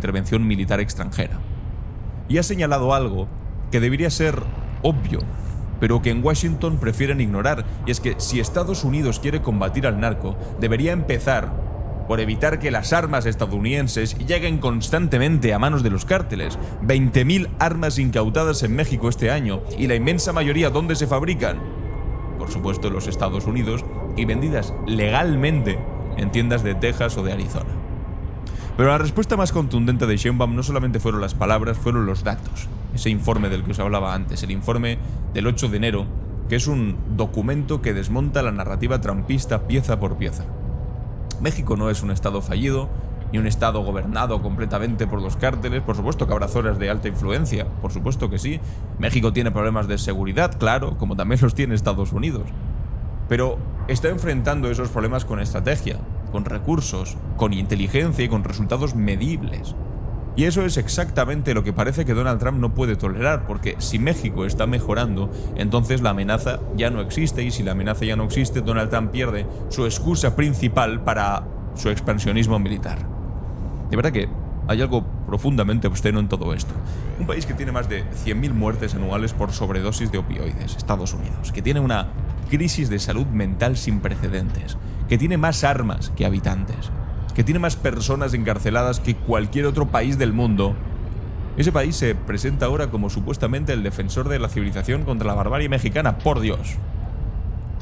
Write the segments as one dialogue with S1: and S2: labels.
S1: intervención militar extranjera. Y ha señalado algo que debería ser obvio, pero que en Washington prefieren ignorar, y es que si Estados Unidos quiere combatir al narco, debería empezar por evitar que las armas estadounidenses lleguen constantemente a manos de los cárteles. 20.000 armas incautadas en México este año, y la inmensa mayoría ¿dónde se fabrican? Por supuesto en los Estados Unidos, y vendidas legalmente en tiendas de Texas o de Arizona. Pero la respuesta más contundente de Sheinbaum no solamente fueron las palabras, fueron los datos. Ese informe del que os hablaba antes, el informe del 8 de enero, que es un documento que desmonta la narrativa trumpista pieza por pieza. México no es un estado fallido, ni un estado gobernado completamente por los cárteles. Por supuesto que habrá zonas de alta influencia, por supuesto que sí. México tiene problemas de seguridad, claro, como también los tiene Estados Unidos. Pero está enfrentando esos problemas con estrategia, con recursos, con inteligencia y con resultados medibles. Y eso es exactamente lo que parece que Donald Trump no puede tolerar, porque si México está mejorando, entonces la amenaza ya no existe, y si la amenaza ya no existe, Donald Trump pierde su excusa principal para su expansionismo militar. De verdad que hay algo profundamente obsceno en todo esto. Un país que tiene más de 100.000 muertes anuales por sobredosis de opioides, Estados Unidos, que tiene una crisis de salud mental sin precedentes, que tiene más armas que habitantes, que tiene más personas encarceladas que cualquier otro país del mundo. Ese país se presenta ahora como supuestamente el defensor de la civilización contra la barbarie mexicana, por Dios.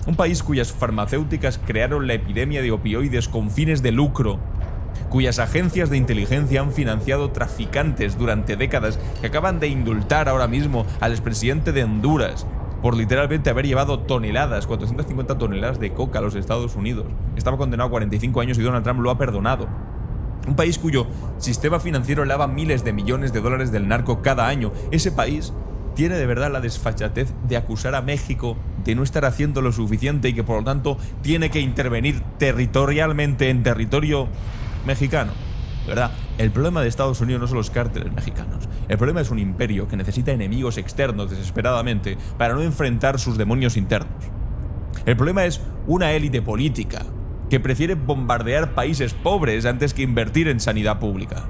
S1: Un país cuyas farmacéuticas crearon la epidemia de opioides con fines de lucro, cuyas agencias de inteligencia han financiado traficantes durante décadas, que acaban de indultar ahora mismo al expresidente de Honduras por literalmente haber llevado toneladas, 450 toneladas de coca a los Estados Unidos. Estaba condenado a 45 años y Donald Trump lo ha perdonado. Un país cuyo sistema financiero lava miles de millones de dólares del narco cada año. Ese país tiene de verdad la desfachatez de acusar a México de no estar haciendo lo suficiente y que por lo tanto tiene que intervenir territorialmente en territorio mexicano. De verdad, el problema de Estados Unidos no son los cárteles mexicanos. El problema es un imperio que necesita enemigos externos desesperadamente para no enfrentar sus demonios internos. El problema es una élite política que prefiere bombardear países pobres antes que invertir en sanidad pública.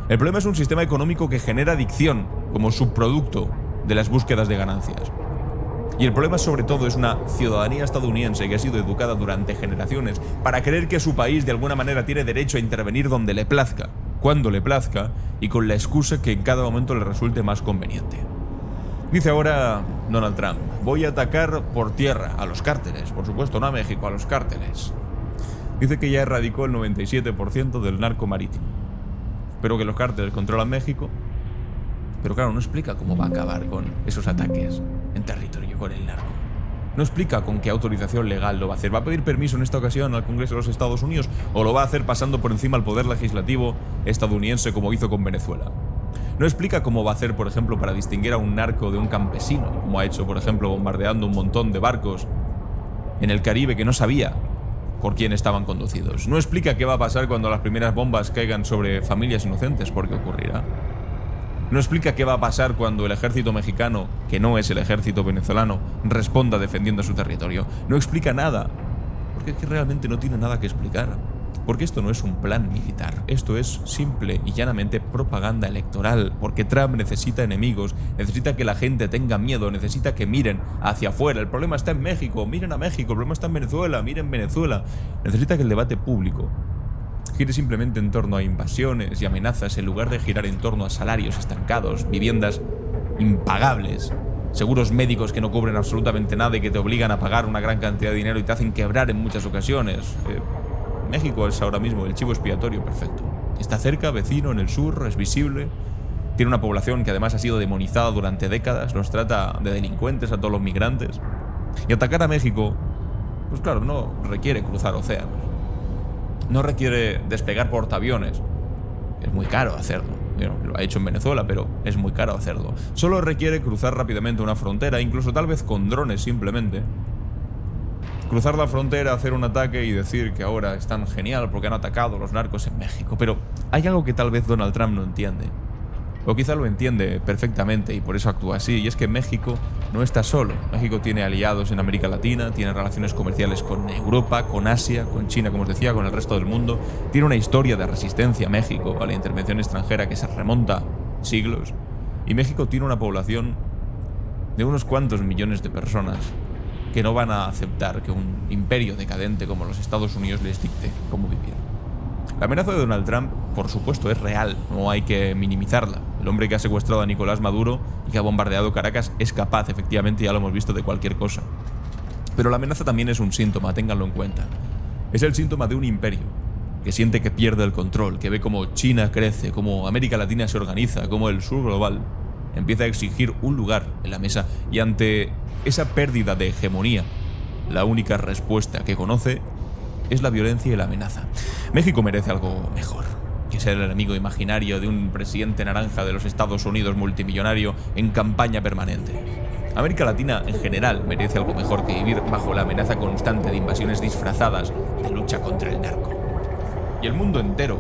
S1: El problema es un sistema económico que genera adicción como subproducto de las búsquedas de ganancias. Y el problema sobre todo es una ciudadanía estadounidense que ha sido educada durante generaciones para creer que su país de alguna manera tiene derecho a intervenir donde le plazca, cuando le plazca y con la excusa que en cada momento le resulte más conveniente. Dice ahora Donald Trump: voy a atacar por tierra a los cárteles, por supuesto no a México, a los cárteles. Dice que ya erradicó el 97% del narco marítimo, pero que los cárteles controlan México. Pero claro, no explica cómo va a acabar con esos ataques en territorio con el narco. No explica con qué autorización legal lo va a hacer. ¿Va a pedir permiso en esta ocasión al Congreso de los Estados Unidos o lo va a hacer pasando por encima al poder legislativo estadounidense como hizo con Venezuela? No explica cómo va a hacer, por ejemplo, para distinguir a un narco de un campesino, como ha hecho, por ejemplo, bombardeando un montón de barcos en el Caribe que no sabía por quién estaban conducidos. No explica qué va a pasar cuando las primeras bombas caigan sobre familias inocentes, porque ocurrirá. No explica qué va a pasar cuando el ejército mexicano, que no es el ejército venezolano, responda defendiendo su territorio. No explica nada, porque es que realmente no tiene nada que explicar. Porque esto no es un plan militar, esto es simple y llanamente propaganda electoral, porque Trump necesita enemigos, necesita que la gente tenga miedo, necesita que miren hacia afuera. El problema está en México, miren a México, el problema está en Venezuela, miren Venezuela. Necesita que el debate público gire simplemente en torno a invasiones y amenazas en lugar de girar en torno a salarios estancados, viviendas impagables, seguros médicos que no cubren absolutamente nada y que te obligan a pagar una gran cantidad de dinero y te hacen quebrar en muchas ocasiones. México es ahora mismo el chivo expiatorio perfecto. Está cerca, vecino, en el sur, es visible. Tiene una población que además ha sido demonizada durante décadas, los trata de delincuentes a todos los migrantes. Y atacar a México, pues claro, no requiere cruzar océanos. No requiere despegar portaaviones. Es muy caro hacerlo. Lo ha hecho en Venezuela, pero es muy caro hacerlo. Solo requiere cruzar rápidamente una frontera, incluso tal vez con drones simplemente. Cruzar la frontera, hacer un ataque y decir que ahora es tan genial porque han atacado los narcos en México. Pero hay algo que tal vez Donald Trump no entiende. O quizá lo entiende perfectamente y por eso actúa así, y es que México no está solo. México tiene aliados en América Latina, tiene relaciones comerciales con Europa, con Asia, con China, como os decía, con el resto del mundo. Tiene una historia de resistencia México a la intervención extranjera que se remonta siglos. Y México tiene una población de unos cuantos millones de personas que no van a aceptar que un imperio decadente como los Estados Unidos les dicte cómo vivir. La amenaza de Donald Trump, por supuesto, es real, no hay que minimizarla. El hombre que ha secuestrado a Nicolás Maduro y que ha bombardeado Caracas es capaz, efectivamente, ya lo hemos visto, de cualquier cosa. Pero la amenaza también es un síntoma, ténganlo en cuenta. Es el síntoma de un imperio que siente que pierde el control, que ve cómo China crece, cómo América Latina se organiza, cómo el sur global empieza a exigir un lugar en la mesa, y ante esa pérdida de hegemonía, la única respuesta que conoce es la violencia y la amenaza. México merece algo mejor que ser el enemigo imaginario de un presidente naranja de los Estados Unidos multimillonario en campaña permanente. América Latina en general merece algo mejor que vivir bajo la amenaza constante de invasiones disfrazadas de lucha contra el narco. Y el mundo entero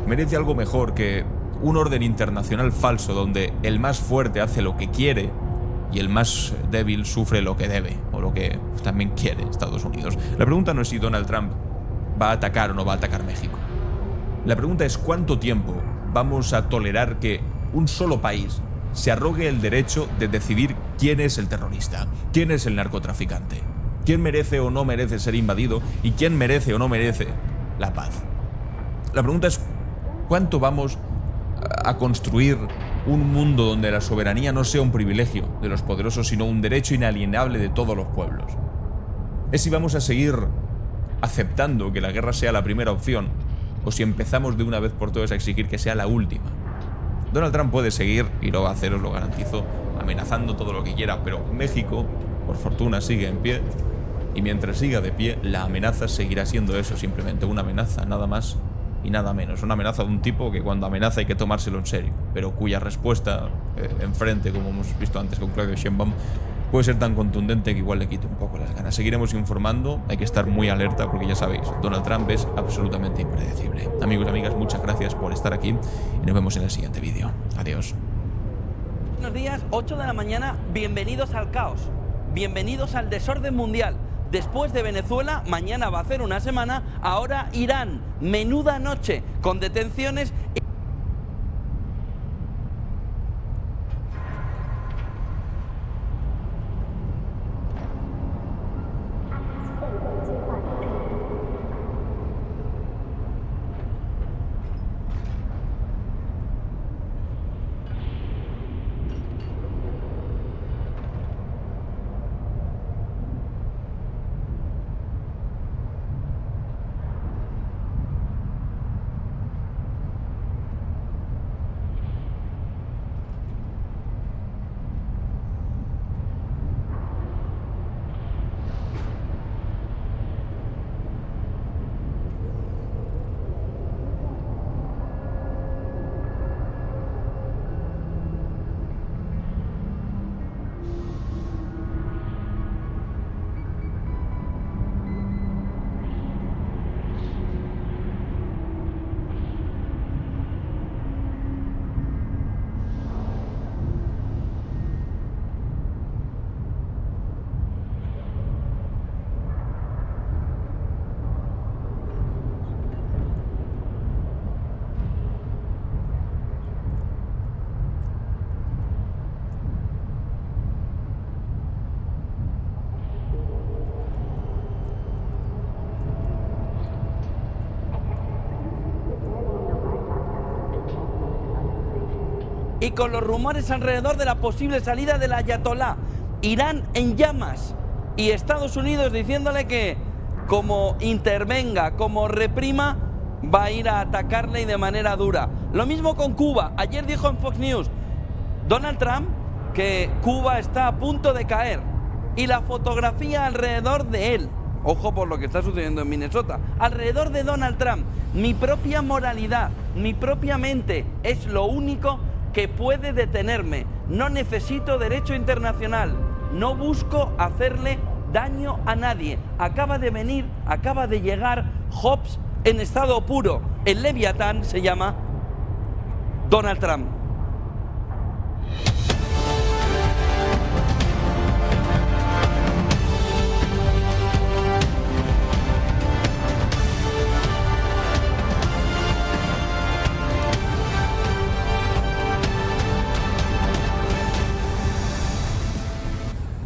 S1: merece algo mejor que un orden internacional falso donde el más fuerte hace lo que quiere y el más débil sufre lo que debe, o lo que también quiere Estados Unidos. La pregunta no es si Donald Trump va a atacar o no va a atacar México. La pregunta es cuánto tiempo vamos a tolerar que un solo país se arrogue el derecho de decidir quién es el terrorista, quién es el narcotraficante, quién merece o no merece ser invadido y quién merece o no merece la paz. La pregunta es cuánto vamos a construir un mundo donde la soberanía no sea un privilegio de los poderosos, sino un derecho inalienable de todos los pueblos. Es si vamos a seguir aceptando que la guerra sea la primera opción, o si empezamos de una vez por todas a exigir que sea la última. Donald Trump puede seguir, y lo va a hacer, os lo garantizo, amenazando todo lo que quiera, pero México, por fortuna, sigue en pie, y mientras siga de pie, la amenaza seguirá siendo eso, simplemente una amenaza, nada más y nada menos. Una amenaza de un tipo que cuando amenaza hay que tomárselo en serio, pero cuya respuesta enfrente, como hemos visto antes con Claudio Sheinbaum, puede ser tan contundente que igual le quite un poco las ganas. Seguiremos informando, hay que estar muy alerta porque ya sabéis, Donald Trump es absolutamente impredecible. Amigos y amigas, muchas gracias por estar aquí y nos vemos en el siguiente vídeo. Adiós.
S2: Buenos días, 8 de la mañana, bienvenidos al caos, bienvenidos al desorden mundial. Después de Venezuela, mañana va a ser una semana, ahora Irán, menuda noche, con detenciones. Y con los rumores alrededor de la posible salida del ayatolá, Irán en llamas y Estados Unidos diciéndole que como intervenga, como reprima, va a ir a atacarle y de manera dura. Lo mismo con Cuba. Ayer dijo en Fox News Donald Trump que Cuba está a punto de caer y la fotografía alrededor de él, ojo por lo que está sucediendo en Minnesota, alrededor de Donald Trump, mi propia moralidad, mi propia mente es lo único que puede detenerme. No necesito derecho internacional, no busco hacerle daño a nadie. Acaba de llegar Hobbes en estado puro. El Leviatán se llama Donald Trump.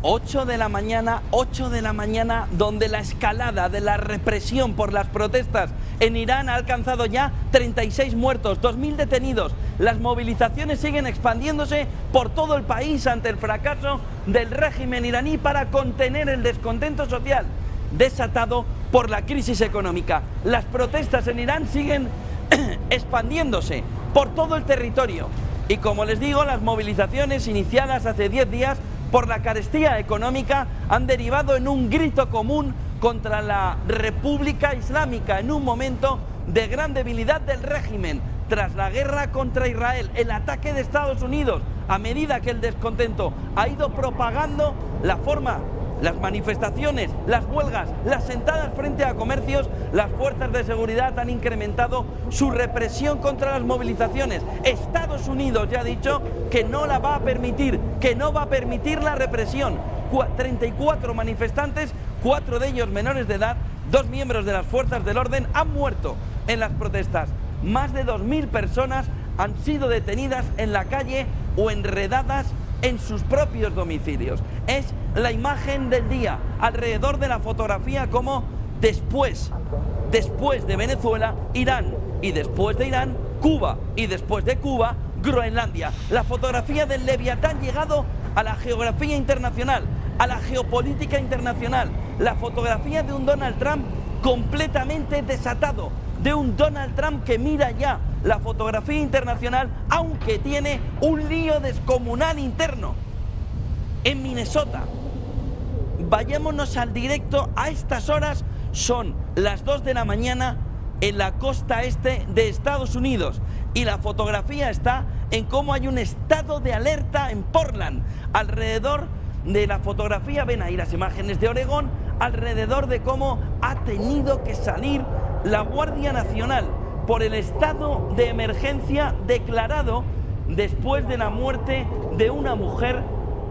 S2: 8 de la mañana, donde la escalada de la represión por las protestas en Irán ha alcanzado ya 36 muertos, 2.000 detenidos. Las movilizaciones siguen expandiéndose por todo el país ante el fracaso del régimen iraní para contener el descontento social desatado por la crisis económica. Las protestas en Irán siguen expandiéndose por todo el territorio. Y como les digo, las movilizaciones iniciadas hace 10 días por la carestía económica han derivado en un grito común contra la República Islámica en un momento de gran debilidad del régimen tras la guerra contra Israel, el ataque de Estados Unidos. A medida que el descontento ha ido propagando las manifestaciones, las huelgas, las sentadas frente a comercios, las fuerzas de seguridad han incrementado su represión contra las movilizaciones. Estados Unidos ya ha dicho que no la va a permitir, que no va a permitir la represión. 34 manifestantes, 4 de ellos menores de edad, 2 miembros de las fuerzas del orden han muerto en las protestas. Más de 2.000 personas han sido detenidas en la calle o enredadas en sus propios domicilios. Es la imagen del día alrededor de la fotografía como después de Venezuela, Irán, y después de Irán, Cuba, y después de Cuba, Groenlandia. La fotografía del Leviatán llegado a la geografía internacional, a la geopolítica internacional. La fotografía de un Donald Trump completamente desatado, de un Donald Trump que mira ya la fotografía internacional, aunque tiene un lío descomunal interno en Minnesota. Vayámonos al directo. A estas horas son las 2 de la mañana en la costa este de Estados Unidos y la fotografía está en cómo hay un estado de alerta en Portland. Alrededor de la fotografía ven ahí las imágenes de Oregón, alrededor de cómo ha tenido que salir la Guardia Nacional por el estado de emergencia declarado después de la muerte de una mujer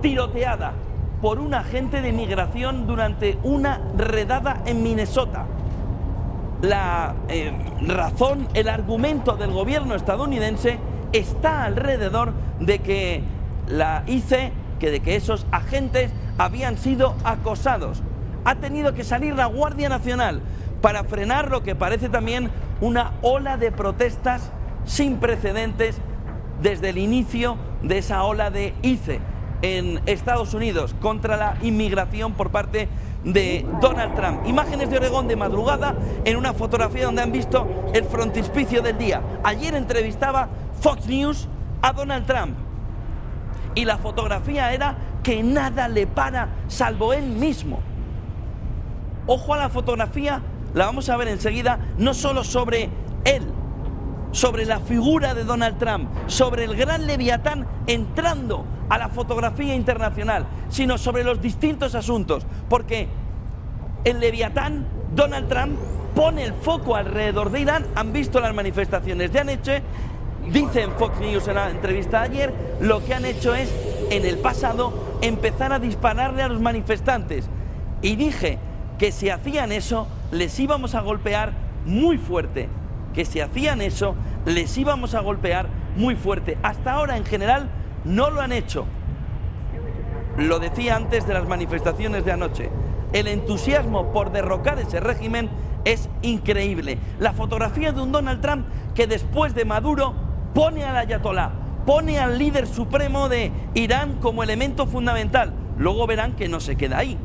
S2: tiroteada por un agente de migración durante una redada en Minnesota. La razón, el argumento del gobierno estadounidense está alrededor de que de que esos agentes habían sido acosados. Ha tenido que salir la Guardia Nacional para frenar lo que parece también una ola de protestas sin precedentes desde el inicio de esa ola de ICE en Estados Unidos contra la inmigración por parte de Donald Trump. Imágenes de Oregón de madrugada en una fotografía donde han visto el frontispicio del día. Ayer entrevistaba Fox News a Donald Trump y la fotografía era que nada le para salvo él mismo. Ojo a la fotografía, la vamos a ver enseguida, no solo sobre él, sobre la figura de Donald Trump, sobre el gran Leviatán entrando a la fotografía internacional, sino sobre los distintos asuntos, porque el Leviatán, Donald Trump, pone el foco alrededor de Irán. Han visto las manifestaciones de anoche, dicen Fox News en la entrevista de ayer, lo que han hecho es, en el pasado, empezar a dispararle a los manifestantes. Y dije que si hacían eso, les íbamos a golpear muy fuerte. Que si hacían eso, les íbamos a golpear muy fuerte. Hasta ahora, en general, no lo han hecho. Lo decía antes de las manifestaciones de anoche. El entusiasmo por derrocar ese régimen es increíble. La fotografía de un Donald Trump que después de Maduro pone al ayatolá, pone al líder supremo de Irán como elemento fundamental. Luego verán que no se queda ahí.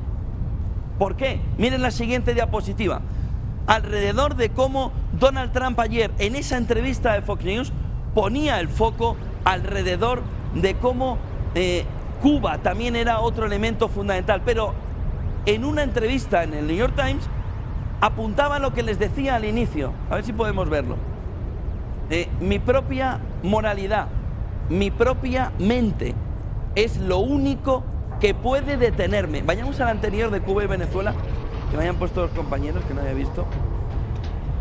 S2: ¿Por qué? Miren la siguiente diapositiva. Alrededor de cómo Donald Trump ayer en esa entrevista de Fox News ponía el foco alrededor de cómo Cuba también era otro elemento fundamental, pero en una entrevista en el New York Times apuntaba lo que les decía al inicio, a ver si podemos verlo. Mi propia moralidad, mi propia mente es lo único que puede detenerme. Vayamos al anterior de Cuba y Venezuela, que me hayan puesto los compañeros que no había visto.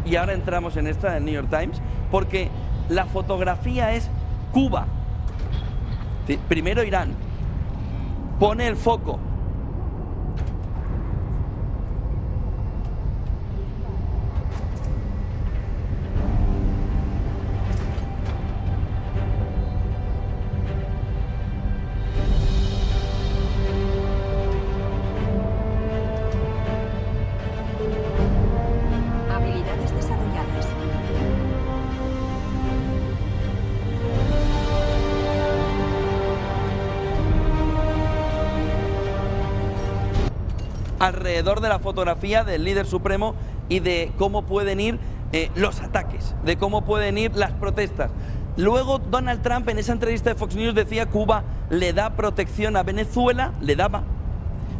S2: Y ahora entramos en esta del New York Times, porque la fotografía es Cuba. ¿Sí? Primero Irán. Pone el foco. alrededor de la fotografía del líder supremo y de cómo pueden ir los ataques, de cómo pueden ir las protestas. Luego Donald Trump en esa entrevista de Fox News decía: Cuba le da protección a Venezuela,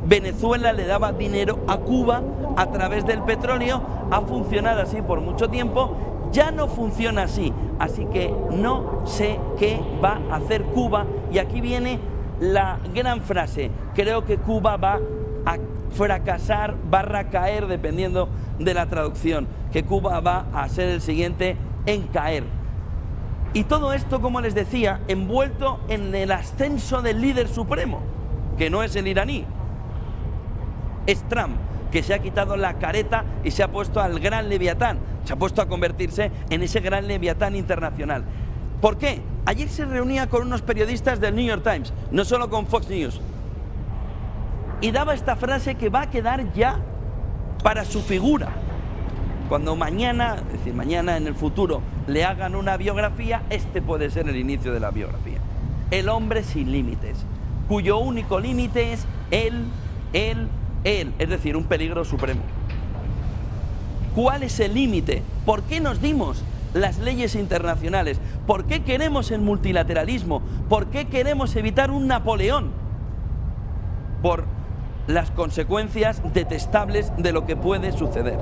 S2: Venezuela le daba dinero a Cuba a través del petróleo. Ha funcionado así por mucho tiempo, ya no funciona así, así que no sé qué va a hacer Cuba. Y aquí viene la gran frase: creo que Cuba va a fracasar, /caer, dependiendo de la traducción, que Cuba va a ser el siguiente en caer. Y todo esto, como les decía, envuelto en el ascenso del líder supremo, que no es el iraní, es Trump, que se ha quitado la careta y se ha puesto al gran leviatán, se ha puesto a convertirse en ese gran leviatán internacional. ¿Por qué? Ayer se reunía con unos periodistas del New York Times, no solo con Fox News, y daba esta frase que va a quedar ya para su figura. Cuando mañana, es decir, mañana en el futuro, le hagan una biografía, este puede ser el inicio de la biografía. El hombre sin límites, cuyo único límite es él, es decir, un peligro supremo. ¿Cuál es el límite? ¿Por qué nos dimos las leyes internacionales? ¿Por qué queremos el multilateralismo? ¿Por qué queremos evitar un Napoleón? Por las consecuencias detestables de lo que puede suceder.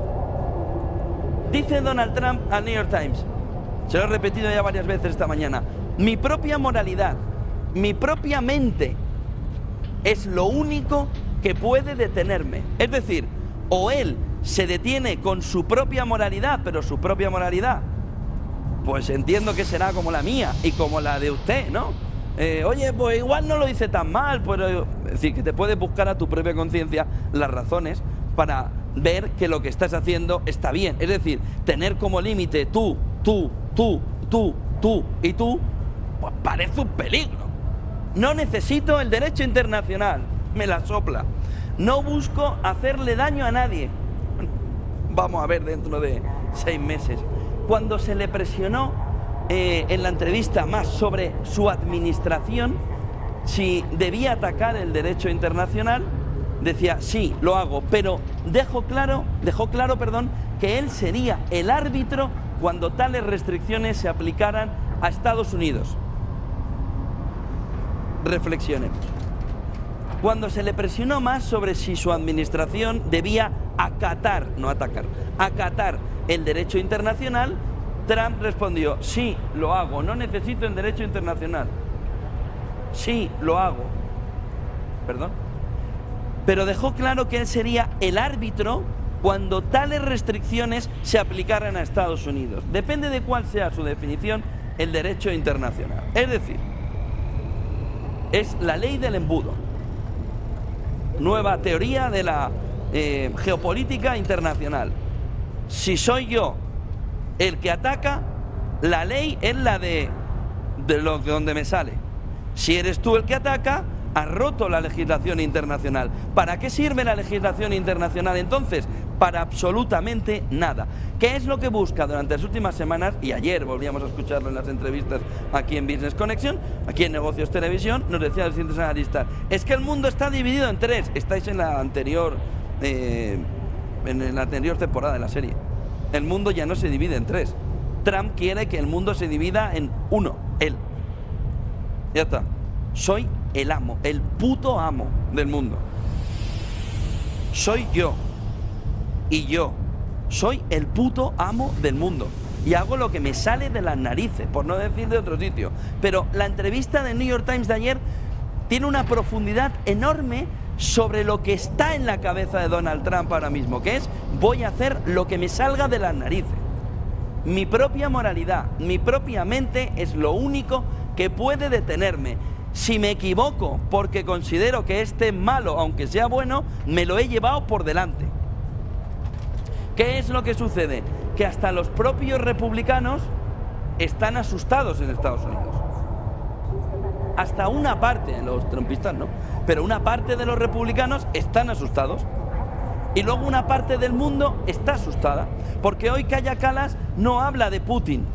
S2: Dice Donald Trump al New York Times, se lo he repetido ya varias veces esta mañana: mi propia moralidad, mi propia mente es lo único que puede detenerme. Es decir, o él se detiene con su propia moralidad, pero su propia moralidad, pues entiendo que será como la mía y como la de usted, ¿no? Oye, pues igual no lo dice tan mal, pero es decir, que te puedes buscar a tu propia conciencia las razones para ver que lo que estás haciendo está bien. Es decir, tener como límite tú y tú, pues parece un peligro. No necesito el derecho internacional, me la sopla. No busco hacerle daño a nadie. Vamos a ver dentro de 6 meses. Cuando se le presionó en la entrevista más sobre su administración, si debía atacar el derecho internacional, decía: sí, lo hago, pero dejó claro, que él sería el árbitro cuando tales restricciones se aplicaran a Estados Unidos. Reflexionemos. Cuando se le presionó más sobre si su administración debía acatar, no atacar, acatar el derecho internacional, Trump respondió: sí, lo hago, no necesito el derecho internacional. Sí, lo hago. Perdón. Pero dejó claro que él sería el árbitro cuando tales restricciones se aplicaran a Estados Unidos. Depende de cuál sea su definición, el derecho internacional. Es decir, es la ley del embudo. Nueva teoría de la geopolítica internacional. Si soy yo el que ataca, la ley es la de donde me sale. Si eres tú el que ataca, has roto la legislación internacional. ¿Para qué sirve la legislación internacional entonces? Para absolutamente nada. ¿Qué es lo que busca durante las últimas semanas? Y ayer volvíamos a escucharlo en las entrevistas aquí en Business Connection, aquí en Negocios Televisión, nos decían los siguientes analistas: es que el mundo está dividido en 3. Estáis en la anterior temporada de la serie. El mundo ya no se divide en 3. Trump quiere que el mundo se divida en 1, él. Ya está. Soy el amo, el puto amo del mundo. Soy yo. Y yo soy el puto amo del mundo. Y hago lo que me sale de las narices, por no decir de otro sitio. Pero la entrevista del New York Times de ayer tiene una profundidad enorme sobre lo que está en la cabeza de Donald Trump ahora mismo, que es: voy a hacer lo que me salga de las narices. Mi propia moralidad, mi propia mente es lo único que puede detenerme. Si me equivoco porque considero que este es malo, aunque sea bueno, me lo he llevado por delante. ¿Qué es lo que sucede? Que hasta los propios republicanos están asustados en Estados Unidos. Hasta una parte, los trumpistas no, pero una parte de los republicanos están asustados. Y luego una parte del mundo está asustada, porque hoy Kaja Kallas no habla de Putin,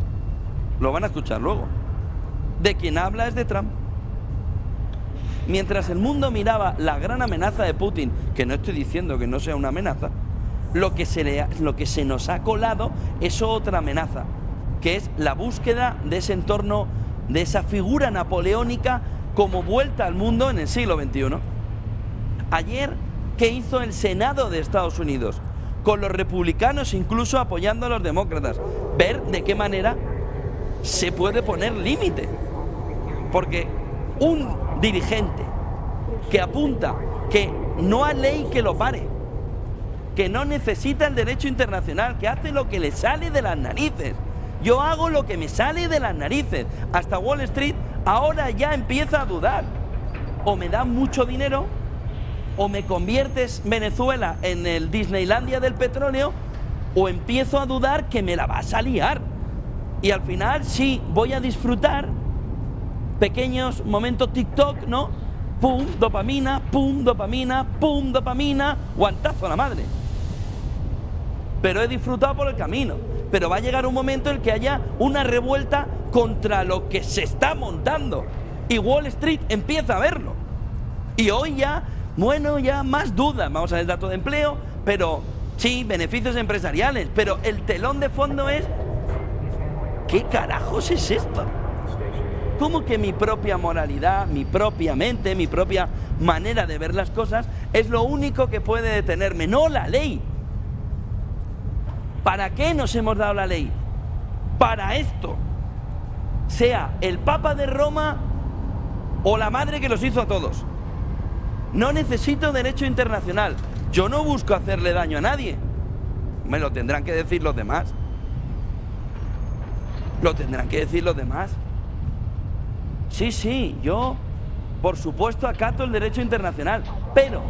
S2: lo van a escuchar luego. De quien habla es de Trump. mientras el mundo miraba la gran amenaza de Putin, que no estoy diciendo que no sea una amenaza, lo que se nos ha colado es otra amenaza, que es la búsqueda de ese entorno, de esa figura napoleónica como vuelta al mundo en el siglo XXI. Ayer, ¿qué hizo el Senado de Estados Unidos? Con los republicanos incluso apoyando a los demócratas. Ver de qué manera se puede poner límite. Porque un dirigente que apunta que no hay ley que lo pare, que no necesita el derecho internacional, que hace lo que le sale de las narices. Yo hago lo que me sale de las narices. Hasta Wall Street ahora ya empieza a dudar. O me dan mucho dinero, o me conviertes Venezuela en el Disneylandia del petróleo, o empiezo a dudar que me la vas a liar. Y al final sí, voy a disfrutar pequeños momentos TikTok, ¿no? Pum, dopamina, pum, dopamina, pum, dopamina, guantazo a la madre. Pero he disfrutado por el camino. Pero va a llegar un momento en que haya una revuelta contra lo que se está montando. Y Wall Street empieza a verlo. Y hoy ya, bueno, ya más dudas. Vamos a ver el dato de empleo, pero sí, beneficios empresariales. Pero el telón de fondo es, ¿qué carajos es esto? ¿Cómo que mi propia moralidad, mi propia mente, mi propia manera de ver las cosas es lo único que puede detenerme? No la ley. ¿Para qué nos hemos dado la ley? Para esto. Sea el Papa de Roma o la madre que los hizo a todos. No necesito derecho internacional. Yo no busco hacerle daño a nadie. Me lo tendrán que decir los demás. Lo tendrán que decir los demás. Sí, yo, por supuesto, acato el derecho internacional, pero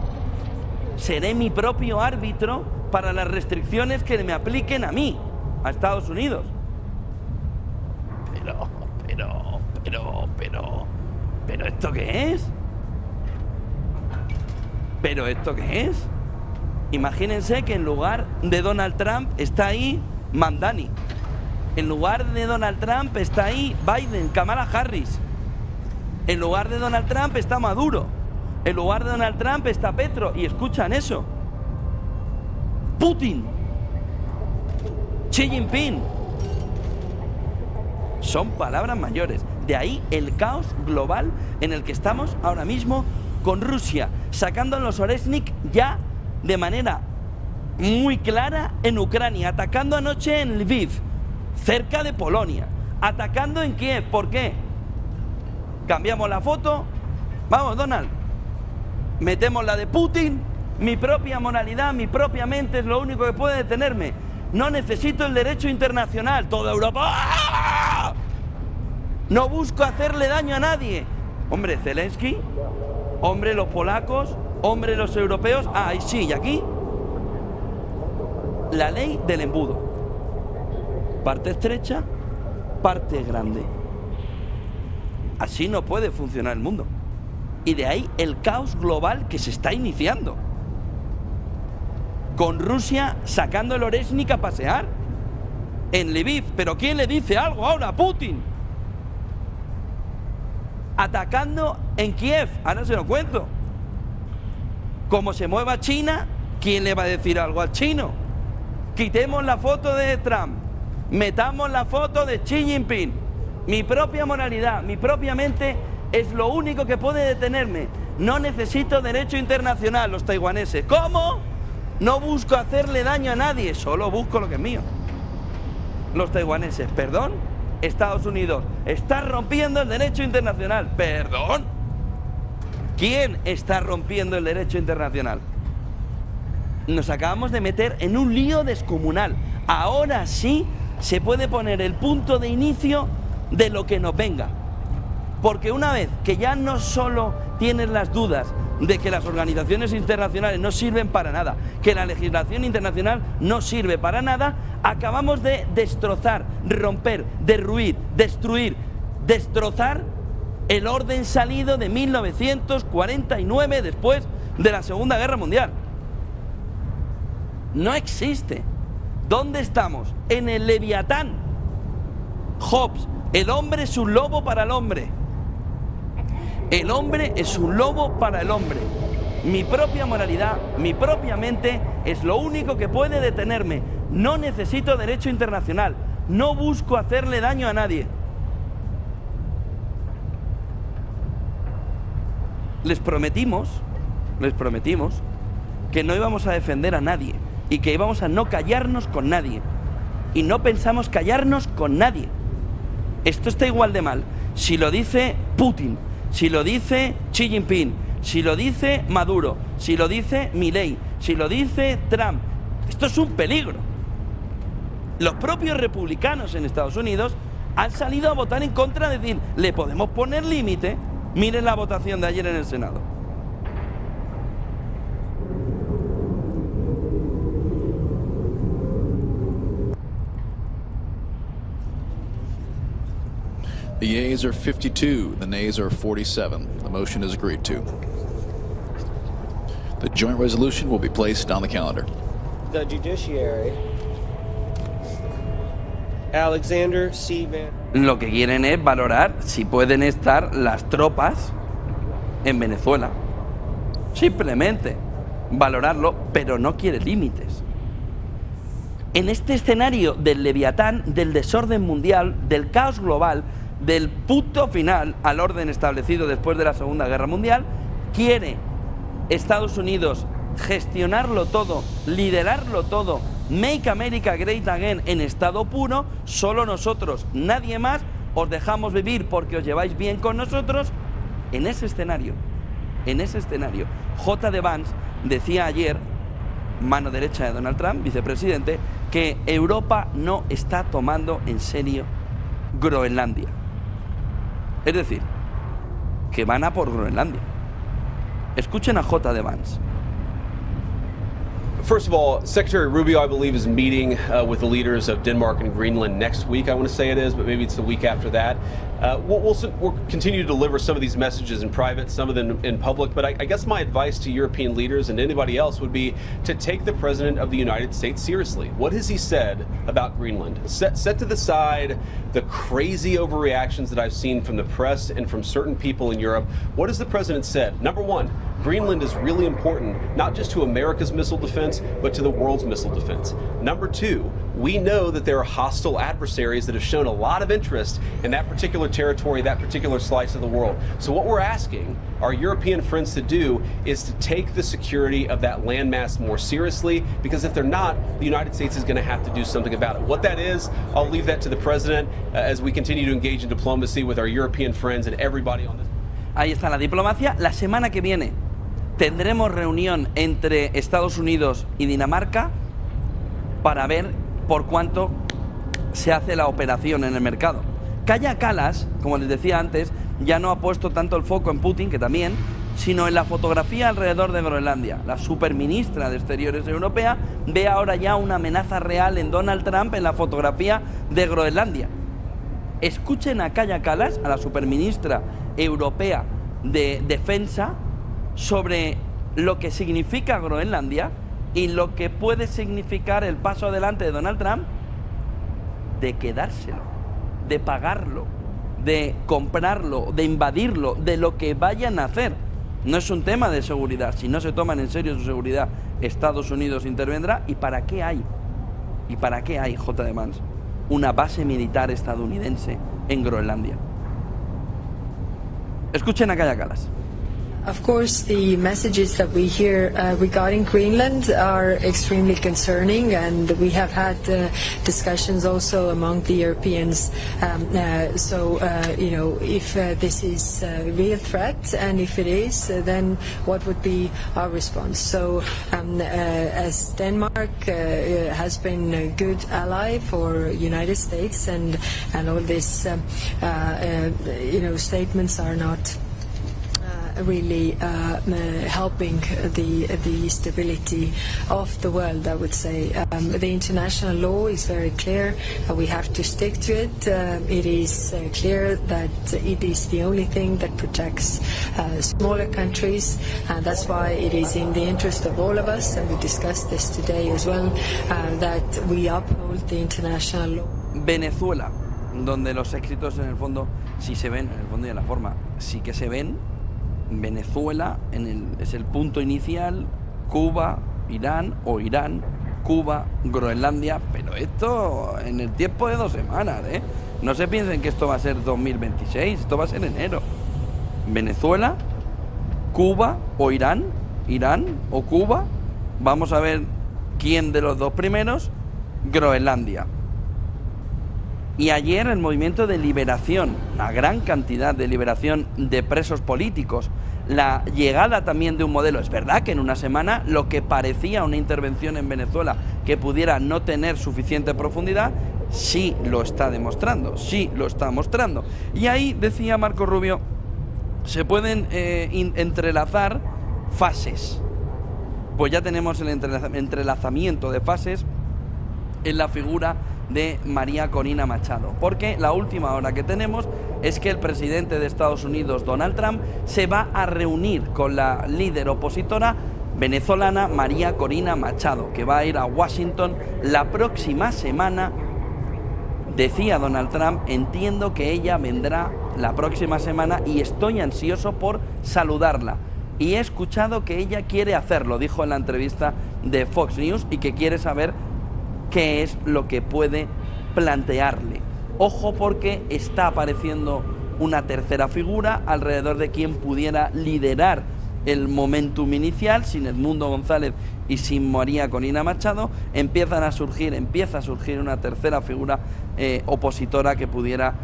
S2: seré mi propio árbitro para las restricciones que me apliquen a mí, a Estados Unidos. ¿Pero esto qué es? ¿Pero esto qué es? Imagínense que en lugar de Donald Trump está ahí Mandani. En lugar de Donald Trump está ahí Biden, Kamala Harris. En lugar de Donald Trump está Maduro. En lugar de Donald Trump está Petro. Y escuchan eso. Putin. Xi Jinping. Son palabras mayores. De ahí el caos global en el que estamos ahora mismo con Rusia, sacando a los Oresnik ya de manera muy clara en Ucrania, atacando anoche en Lviv, cerca de Polonia, atacando en Kiev. ¿Por qué? Cambiamos la foto. Vamos, Donald. Metemos la de Putin. Mi propia moralidad, mi propia mente es lo único que puede detenerme. No necesito el derecho internacional. Toda Europa. ¡Ah! No busco hacerle daño a nadie. Hombre, Zelensky. Hombre, los polacos. Hombre, los europeos. Ah, y sí, y aquí la ley del embudo. Parte estrecha, parte grande. Así no puede funcionar el mundo. Y de ahí el caos global que se está iniciando. Con Rusia sacando el Oresnik a pasear en Lviv. ¿Pero quién le dice algo ahora? Putin. Atacando en Kiev. Ahora se lo cuento. Como se mueva China, ¿quién le va a decir algo al chino? Quitemos la foto de Trump. Metamos la foto de Xi Jinping. Mi propia moralidad, mi propia mente es lo único que puede detenerme. No necesito derecho internacional, los taiwaneses. ¿Cómo? No busco hacerle daño a nadie, solo busco lo que es mío. Los taiwaneses, ¿perdón? Estados Unidos, está rompiendo el derecho internacional. ¿Perdón? ¿Quién está rompiendo el derecho internacional? Nos acabamos de meter en un lío descomunal. Ahora sí se puede poner el punto de inicio de lo que nos venga. Porque una vez que ya no solo tienes las dudas de que las organizaciones internacionales no sirven para nada, que la legislación internacional no sirve para nada, acabamos de destrozar, romper, derruir, destruir, destrozar el orden salido de 1949 después de la Segunda Guerra Mundial. No existe. ¿Dónde estamos? En el Leviatán. Hobbes, el hombre es un lobo para el hombre. El hombre es un lobo para el hombre. Mi propia moralidad, mi propia mente es lo único que puede detenerme. No necesito derecho internacional. No busco hacerle daño a nadie. Les prometimos que no íbamos a defender a nadie y que íbamos a no callarnos con nadie. Y no pensamos callarnos con nadie. Esto está igual de mal si lo dice Putin, si lo dice Xi Jinping, si lo dice Maduro, si lo dice Milei, si lo dice Trump. Esto es un peligro. Los propios republicanos en Estados Unidos han salido a votar en contra, de decir, le podemos poner límite. Miren la votación de ayer en el Senado.
S3: The yeas are 52, the nays are 47. The motion is agreed to. The joint resolution will be placed on the calendar.
S4: The judiciary. Alexander C. Van.
S2: Lo que quieren es valorar si pueden estar las tropas en Venezuela. Simplemente valorarlo, pero no quiere límites. En este escenario del leviatán, del desorden mundial, del caos global, del punto final al orden establecido después de la Segunda Guerra Mundial, quiere Estados Unidos gestionarlo todo, liderarlo todo, Make America Great Again en estado puro. Solo nosotros, nadie más, os dejamos vivir porque os lleváis bien con nosotros. En ese escenario, J.D. Vance decía ayer, mano derecha de Donald Trump, vicepresidente, que Europa no está tomando en serio Groenlandia. Es decir, que van a por Groenlandia. Escuchen a J.D. Vance.
S5: First of all, Secretary Rubio, I believe, is meeting with the leaders of Denmark and Greenland next week. I want to say it is, but maybe it's the week after that. We'll continue to deliver some of these messages in private, some of them in public. But I guess my advice to European leaders and anybody else would be to take the President of the United States seriously. What has he said about Greenland? Set to the side the crazy overreactions that I've seen from the press and from certain people in Europe. What has the President said? Number one, Greenland is really important, not just to America's missile defense, but to the world's missile defense. Number two, we know that there are hostile adversaries that have shown a lot of interest in that particular territory, that particular slice of the world. So what we're asking our European friends to do is to take the security of that landmass more seriously, because if they're not, the United States is going to have to do something about it. What that is, I'll leave that to the President as we continue to engage in diplomacy with our European friends and everybody on this.
S2: Ahí está la diplomacia. La semana que viene tendremos reunión entre Estados Unidos y Dinamarca para ver por cuánto se hace la operación en el mercado. Kaja Kallas, como les decía antes, ya no ha puesto tanto el foco en Putin, que también, sino en la fotografía alrededor de Groenlandia. La superministra de Exteriores europea ve ahora ya una amenaza real en Donald Trump en la fotografía de Groenlandia. Escuchen a Kaja Kallas, a la superministra europea de Defensa, sobre lo que significa Groenlandia y lo que puede significar el paso adelante de Donald Trump de quedárselo, de pagarlo, de comprarlo, de invadirlo, de lo que vayan a hacer. No es un tema de seguridad. Si no se toman en serio su seguridad, Estados Unidos intervendrá. ¿Y para qué hay? ¿Y para qué hay, J.D. Vance, una base militar estadounidense en Groenlandia? Escuchen a Kaja Kallas.
S6: Of course, the messages that we hear regarding Greenland are extremely concerning, and we have had discussions also among the Europeans. If this is a real threat, and if it is, then what would be our response? So, as Denmark has been a good ally for United States, and all these, statements are not really helping the stability of the world, I would say. The international law is very clear. We have to stick to it. It is clear that it is the only thing that protects smaller countries, and that's why it is in the interest of all of us, and we discussed this today as well, that we uphold the international law.
S2: Venezuela, donde los éxitos en el fondo sí se ven, en el fondo y en la forma, sí que se ven, Venezuela es el punto inicial, Cuba, Irán, Cuba, Groenlandia, pero esto en el tiempo de 2 semanas, ¿eh? No se piensen que esto va a ser 2026, esto va a ser enero. Venezuela, Cuba o Irán o Cuba, vamos a ver quién de los 2 primeros, Groenlandia. Y ayer el movimiento de liberación, una gran cantidad de liberación de presos políticos, la llegada también de un modelo. Es verdad que en una semana lo que parecía una intervención en Venezuela que pudiera no tener suficiente profundidad, sí lo está demostrando, sí lo está mostrando. Y ahí, decía Marco Rubio, se pueden entrelazar fases. Pues ya tenemos el entrelazamiento de fases en la figura de María Corina Machado, porque la última hora que tenemos es que el presidente de Estados Unidos, Donald Trump, se va a reunir con la líder opositora venezolana María Corina Machado, que va a ir a Washington la próxima semana. Decía Donald Trump, entiendo que ella vendrá la próxima semana y estoy ansioso por saludarla. Y he escuchado que ella quiere hacerlo, dijo en la entrevista de Fox News, y que quiere saber qué es lo que puede plantearle. Ojo, porque está apareciendo una tercera figura alrededor de quien pudiera liderar el momentum inicial. Sin Edmundo González y sin María Corina Machado empieza a surgir una tercera figura opositora que pudiera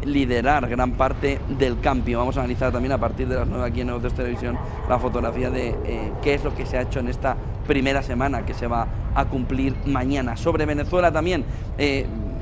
S2: liderar gran parte del cambio. Vamos a analizar también a partir de las 9 aquí en Negocios Televisión la fotografía de qué es lo que se ha hecho en esta primera semana que se va a cumplir mañana. Sobre Venezuela también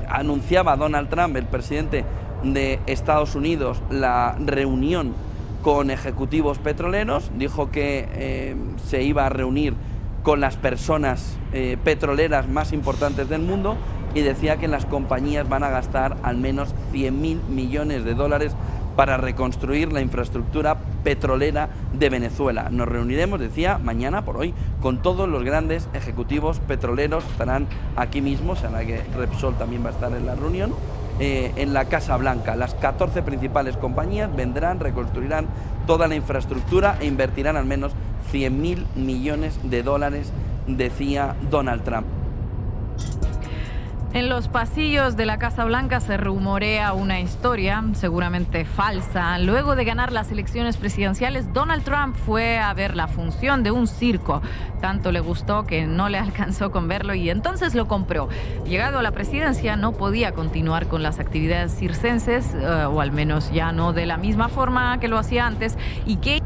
S2: anunciaba Donald Trump, el presidente de Estados Unidos, la reunión con ejecutivos petroleros. Dijo que se iba a reunir con las personas petroleras más importantes del mundo y decía que las compañías van a gastar al menos 100.000 millones de dólares para reconstruir la infraestructura petrolera de Venezuela. Nos reuniremos, decía, mañana por hoy, con todos los grandes ejecutivos petroleros. Estarán aquí mismo, será que Repsol también va a estar en la reunión, en la Casa Blanca. Las 14 principales compañías vendrán, reconstruirán toda la infraestructura e invertirán al menos 100.000 millones de dólares, decía Donald Trump.
S7: En los pasillos de la Casa Blanca se rumorea una historia, seguramente falsa. Luego de ganar las elecciones presidenciales, Donald Trump fue a ver la función de un circo. Tanto le gustó que no le alcanzó con verlo y entonces lo compró. Llegado a la presidencia, no podía continuar con las actividades circenses, o al menos ya no de la misma forma que lo hacía antes, y que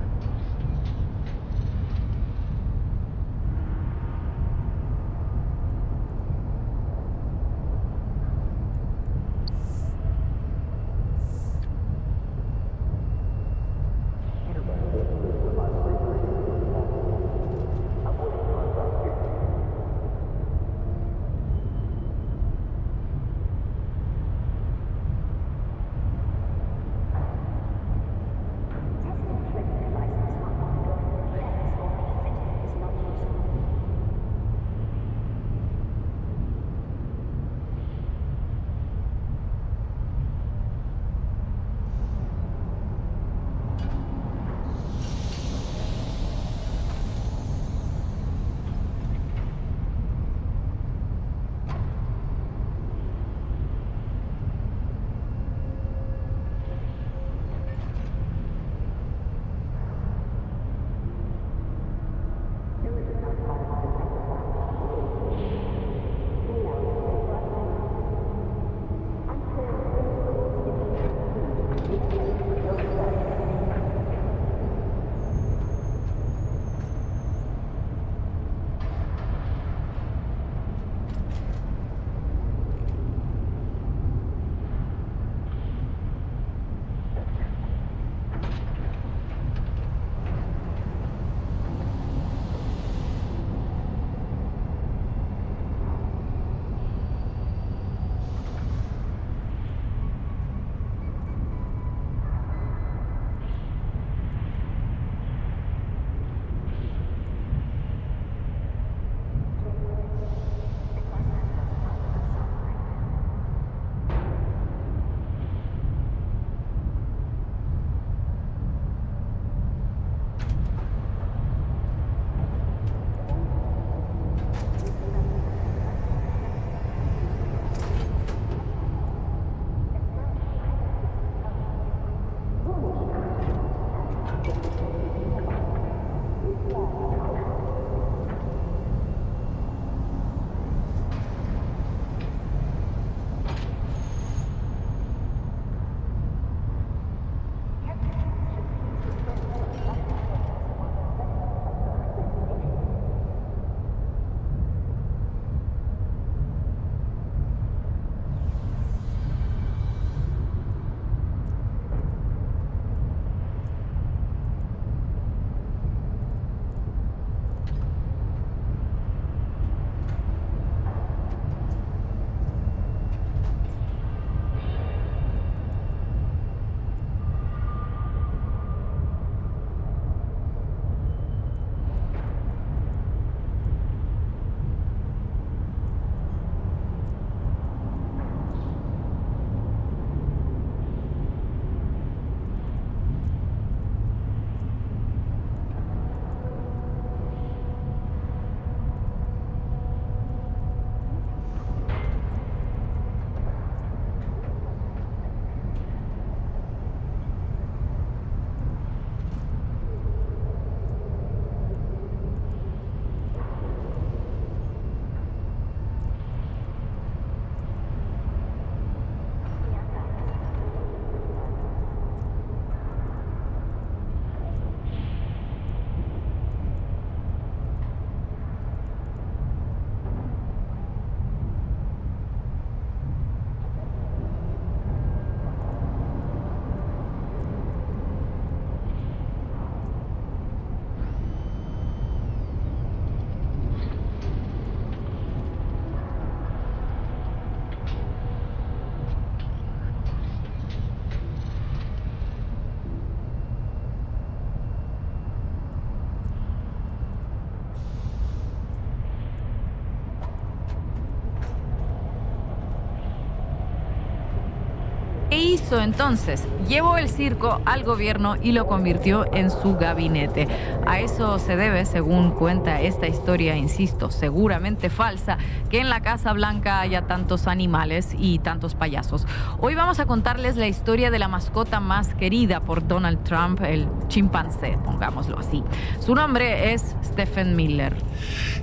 S7: ¿Qué hizo entonces? Llevó el circo al gobierno y lo convirtió en su gabinete. A eso se debe, según cuenta esta historia, insisto, seguramente falsa, que en la Casa Blanca haya tantos animales y tantos payasos. Hoy vamos a contarles la historia de la mascota más querida por Donald Trump, el chimpancé, pongámoslo así. Su nombre es Stephen Miller.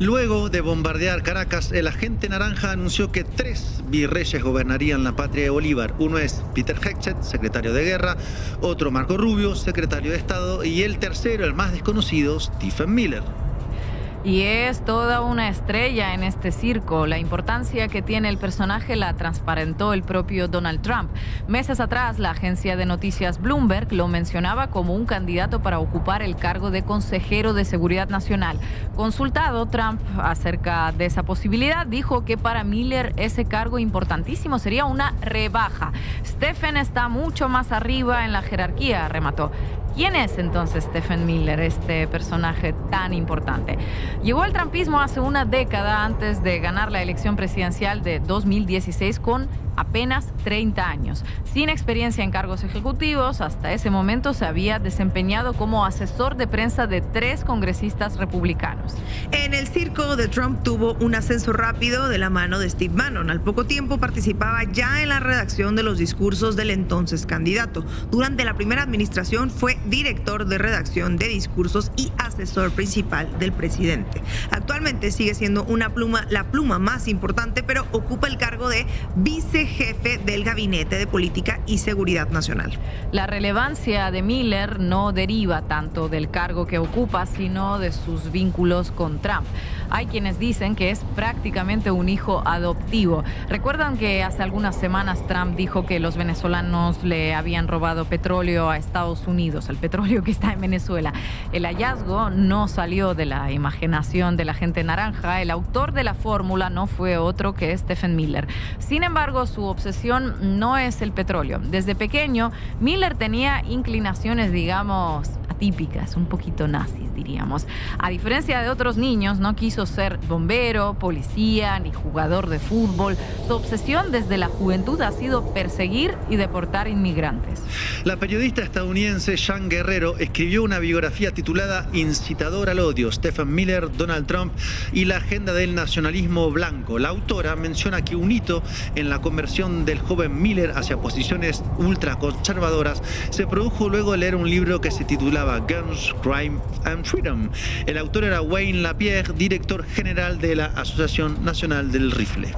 S8: Luego de bombardear Caracas, el agente naranja anunció que 3 virreyes gobernarían la patria de Bolívar. Uno es Peter Hegseth, secretario de Guerra, otro Marco Rubio, secretario de Estado, y el tercero, el más desconocido, Stephen Miller.
S7: Y es toda una estrella en este circo. La importancia que tiene el personaje la transparentó el propio Donald Trump. Meses atrás, la agencia de noticias Bloomberg lo mencionaba como un candidato para ocupar el cargo de consejero de Seguridad Nacional. Consultado, Trump acerca de esa posibilidad, dijo que para Miller ese cargo importantísimo sería una rebaja. Stephen está mucho más arriba en la jerarquía, remató. ¿Quién es entonces Stephen Miller, este personaje tan importante? Llegó al trumpismo hace una década antes de ganar la elección presidencial de 2016 con apenas 30 años. Sin experiencia en cargos ejecutivos, hasta ese momento se había desempeñado como asesor de prensa de 3 congresistas republicanos.
S9: En el circo de Trump tuvo un ascenso rápido de la mano de Steve Bannon. Al poco tiempo participaba ya en la redacción de los discursos del entonces candidato. Durante la primera administración fue director de redacción de discursos y asesor principal del presidente. Actualmente sigue siendo la pluma más importante, pero ocupa el cargo de vicejefe del Gabinete de Política y Seguridad Nacional.
S7: La relevancia de Miller no deriva tanto del cargo que ocupa, sino de sus vínculos con Trump. Hay quienes dicen que es prácticamente un hijo adoptivo. Recuerdan que hace algunas semanas Trump dijo que los venezolanos le habían robado petróleo a Estados Unidos, el petróleo que está en Venezuela. El hallazgo no salió de la imaginación de la gente naranja. El autor de la fórmula no fue otro que Stephen Miller. Sin embargo, su obsesión no es el petróleo. Desde pequeño, Miller tenía inclinaciones, digamos, atípicas, un poquito nazis, diríamos. A diferencia de otros niños, no quiso ser bombero, policía, ni jugador de fútbol. Su obsesión desde la juventud ha sido perseguir y deportar inmigrantes.
S8: La periodista estadounidense Jan Guerrero escribió una biografía titulada Incitador al odio, Stephen Miller, Donald Trump y la agenda del nacionalismo blanco. La autora menciona que un hito en la conversión del joven Miller hacia posiciones ultraconservadoras se produjo luego de leer un libro que se titulaba titulaba Guns, Crime and Freedom. El autor era Wayne Lapierre, director general de la Asociación Nacional del Rifle.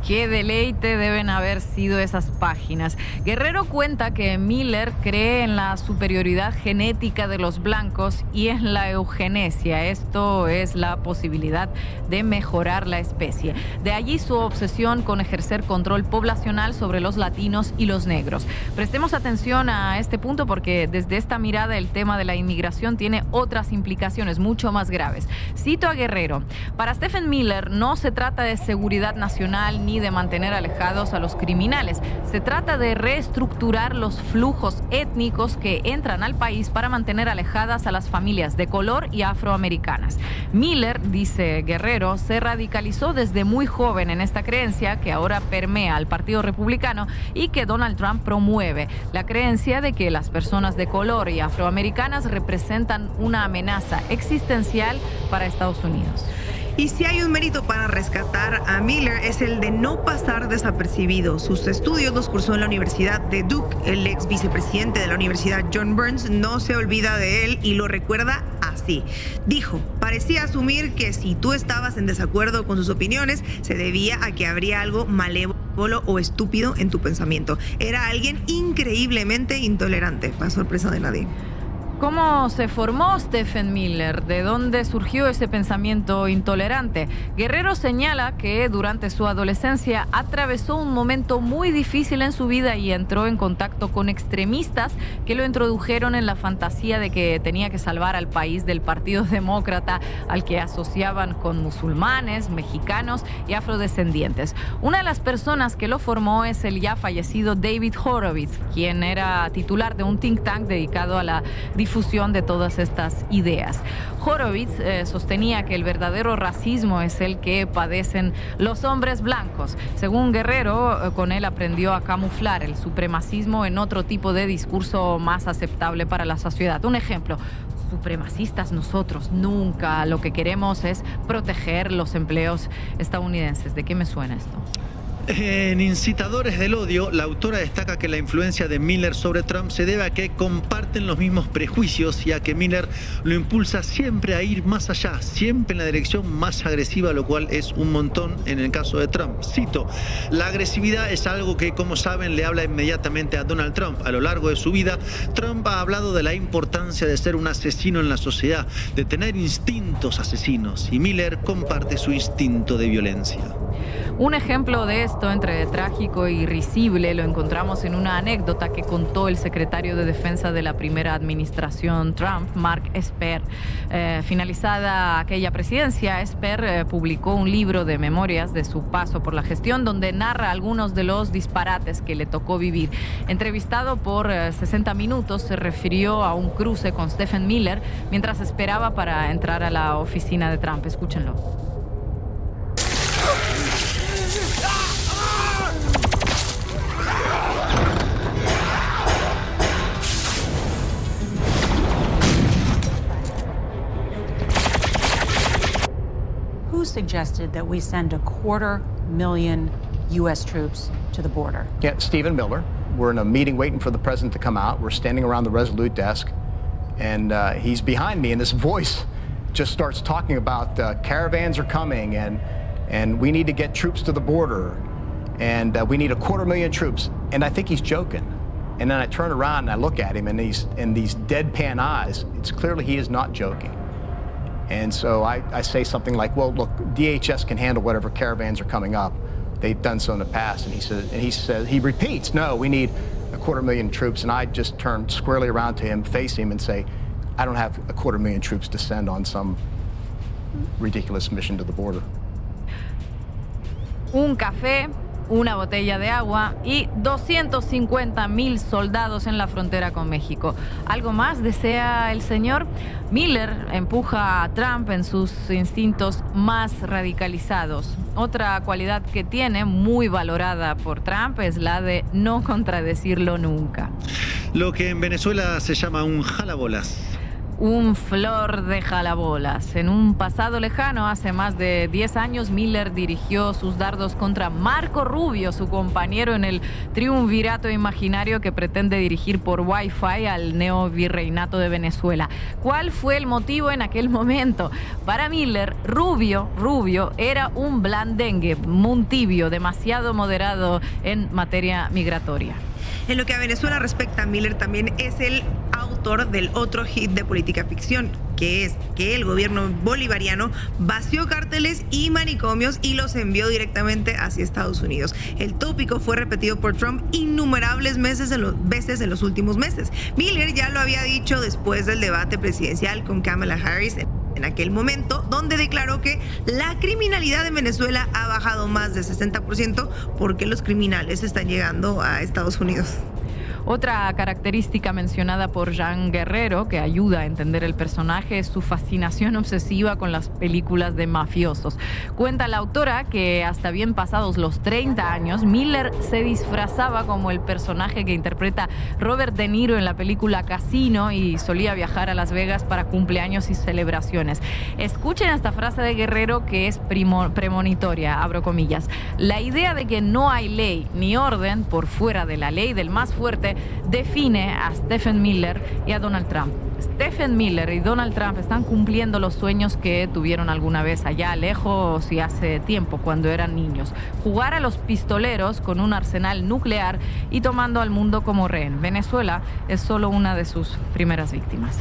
S7: Qué deleite deben haber sido esas páginas. Guerrero cuenta que Miller cree en la superioridad genética de los blancos y en la eugenesia. Esto es la posibilidad de mejorar la especie. De allí su obsesión con ejercer control poblacional sobre los latinos y los negros. Prestemos atención a este punto porque desde esta mirada el tema de la inmigración tiene otras implicaciones mucho más graves. Cito a Guerrero: para Stephen Miller no se trata de seguridad nacional ni de mantener alejados a los criminales. Se trata de reestructurar los flujos étnicos que entran al país para mantener alejadas a las familias de color y afroamericanas. Miller, dice Guerrero, se radicalizó desde muy joven en esta creencia que ahora permea al Partido Republicano y que Donald Trump promueve, la creencia de que las personas de color y afroamericanas representan una amenaza existencial para Estados Unidos.
S9: Y si hay un mérito para rescatar a Miller es el de no pasar desapercibido. Sus estudios los cursó en la Universidad de Duke. El ex vicepresidente de la Universidad, John Burns, no se olvida de él y lo recuerda así. Dijo: parecía asumir que si tú estabas en desacuerdo con sus opiniones, se debía a que habría algo malévolo o estúpido en tu pensamiento. Era alguien increíblemente intolerante, para sorpresa de nadie.
S7: ¿Cómo se formó Stephen Miller? ¿De dónde surgió ese pensamiento intolerante? Guerrero señala que durante su adolescencia atravesó un momento muy difícil en su vida y entró en contacto con extremistas que lo introdujeron en la fantasía de que tenía que salvar al país del Partido Demócrata, al que asociaban con musulmanes, mexicanos y afrodescendientes. Una de las personas que lo formó es el ya fallecido David Horowitz, quien era titular de un think tank dedicado a la difusión de todas estas ideas. Horowitz sostenía que el verdadero racismo es el que padecen los hombres blancos. Según Guerrero, con él aprendió a camuflar el supremacismo en otro tipo de discurso más aceptable para la sociedad. Un ejemplo: supremacistas nosotros, nunca. Lo que queremos es proteger los empleos estadounidenses. ¿De qué me suena esto?
S8: En Incitadores del Odio, la autora destaca que la influencia de Miller sobre Trump se debe a que comparten los mismos prejuicios y a que Miller lo impulsa siempre a ir más allá, siempre en la dirección más agresiva, lo cual es un montón en el caso de Trump. Cito: la agresividad es algo que, como saben, le habla inmediatamente a Donald Trump. A lo largo de su vida, Trump ha hablado de la importancia de ser un asesino en la sociedad, de tener instintos asesinos, y Miller comparte su instinto de violencia.
S7: Un ejemplo de esto, entre trágico y risible, lo encontramos en una anécdota que contó el secretario de Defensa de la primera administración Trump, Mark Esper. Finalizada aquella presidencia, Esper publicó un libro de memorias de su paso por la gestión donde narra algunos de los disparates que le tocó vivir. Entrevistado por 60 minutos, se refirió a un cruce con Stephen Miller mientras esperaba para entrar a la oficina de Trump. Escúchenlo.
S10: Who suggested that we send 250,000 U.S. troops to the border?
S11: Yeah, Stephen Miller. We're in a meeting waiting for the president to come out. We're standing around the Resolute desk, and he's behind me, and this voice just starts talking about caravans are coming, and we need to get troops to the border, and we need 250,000 troops. And I think he's joking. And then I turn around and I look at him, and in these deadpan eyes, it's clearly he is not joking. And so I say something like, well, look, DHS can handle whatever caravans are coming up. They've done so in the past. And he repeats, no, we need 250,000 troops. And I just turn squarely around to him, face him, and say, I don't have 250,000 troops to send on some ridiculous mission to the border.
S7: Un café, una botella de agua y 250,000 soldados en la frontera con México. ¿Algo más desea el señor? Miller empuja a Trump en sus instintos más radicalizados. Otra cualidad que tiene, muy valorada por Trump, es la de no contradecirlo nunca.
S8: Lo que en Venezuela se llama un jalabolas.
S7: Un flor de jalabolas. En un pasado lejano, hace más de 10 años, Miller dirigió sus dardos contra Marco Rubio, su compañero en el triunvirato imaginario que pretende dirigir por Wi-Fi al neovirreinato de Venezuela. ¿Cuál fue el motivo en aquel momento? Para Miller, Rubio era un blandengue, un tibio, demasiado moderado en materia migratoria.
S9: En lo que a Venezuela respecta, Miller también es el autor del otro hit de política ficción, que es que el gobierno bolivariano vació cárteles y manicomios y los envió directamente hacia Estados Unidos. El tópico fue repetido por Trump innumerables veces en los últimos meses. Miller ya lo había dicho después del debate presidencial con Kamala Harris en aquel momento, donde declaró que la criminalidad en Venezuela ha bajado más del 60% porque los criminales están llegando a Estados Unidos.
S7: Otra característica mencionada por Jean Guerrero, que ayuda a entender el personaje, es su fascinación obsesiva con las películas de mafiosos. Cuenta la autora que hasta bien pasados los 30 años, Miller se disfrazaba como el personaje que interpreta Robert De Niro en la película Casino y solía viajar a Las Vegas para cumpleaños y celebraciones. Escuchen esta frase de Guerrero que es premonitoria, abro comillas. La idea de que no hay ley ni orden por fuera de la ley del más fuerte define a Stephen Miller y a Donald Trump. Stephen Miller y Donald Trump están cumpliendo los sueños que tuvieron alguna vez allá lejos y hace tiempo, cuando eran niños. Jugar a los pistoleros con un arsenal nuclear y tomando al mundo como rehén. Venezuela es solo una de sus primeras víctimas.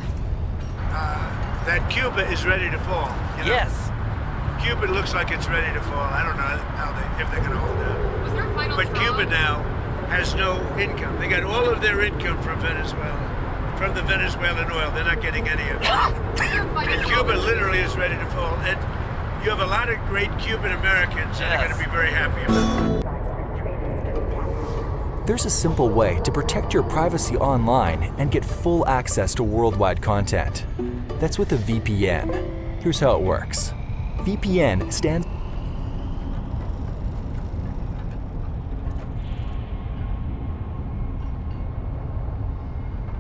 S12: That Cuba is ready to fall. You know?
S2: Yes.
S12: Cuba looks like it's ready to fall. I don't know if they're going to hold out. But Cuba now has no income. They got all of their income from Venezuela, from the Venezuelan oil. They're not getting any of it. And Cuba literally is ready to fall. And you have a lot of great Cuban Americans that are going to be very happy about it.
S13: There's a simple way to protect your privacy online and get full access to worldwide content. That's with a VPN. Here's how it works. VPN stands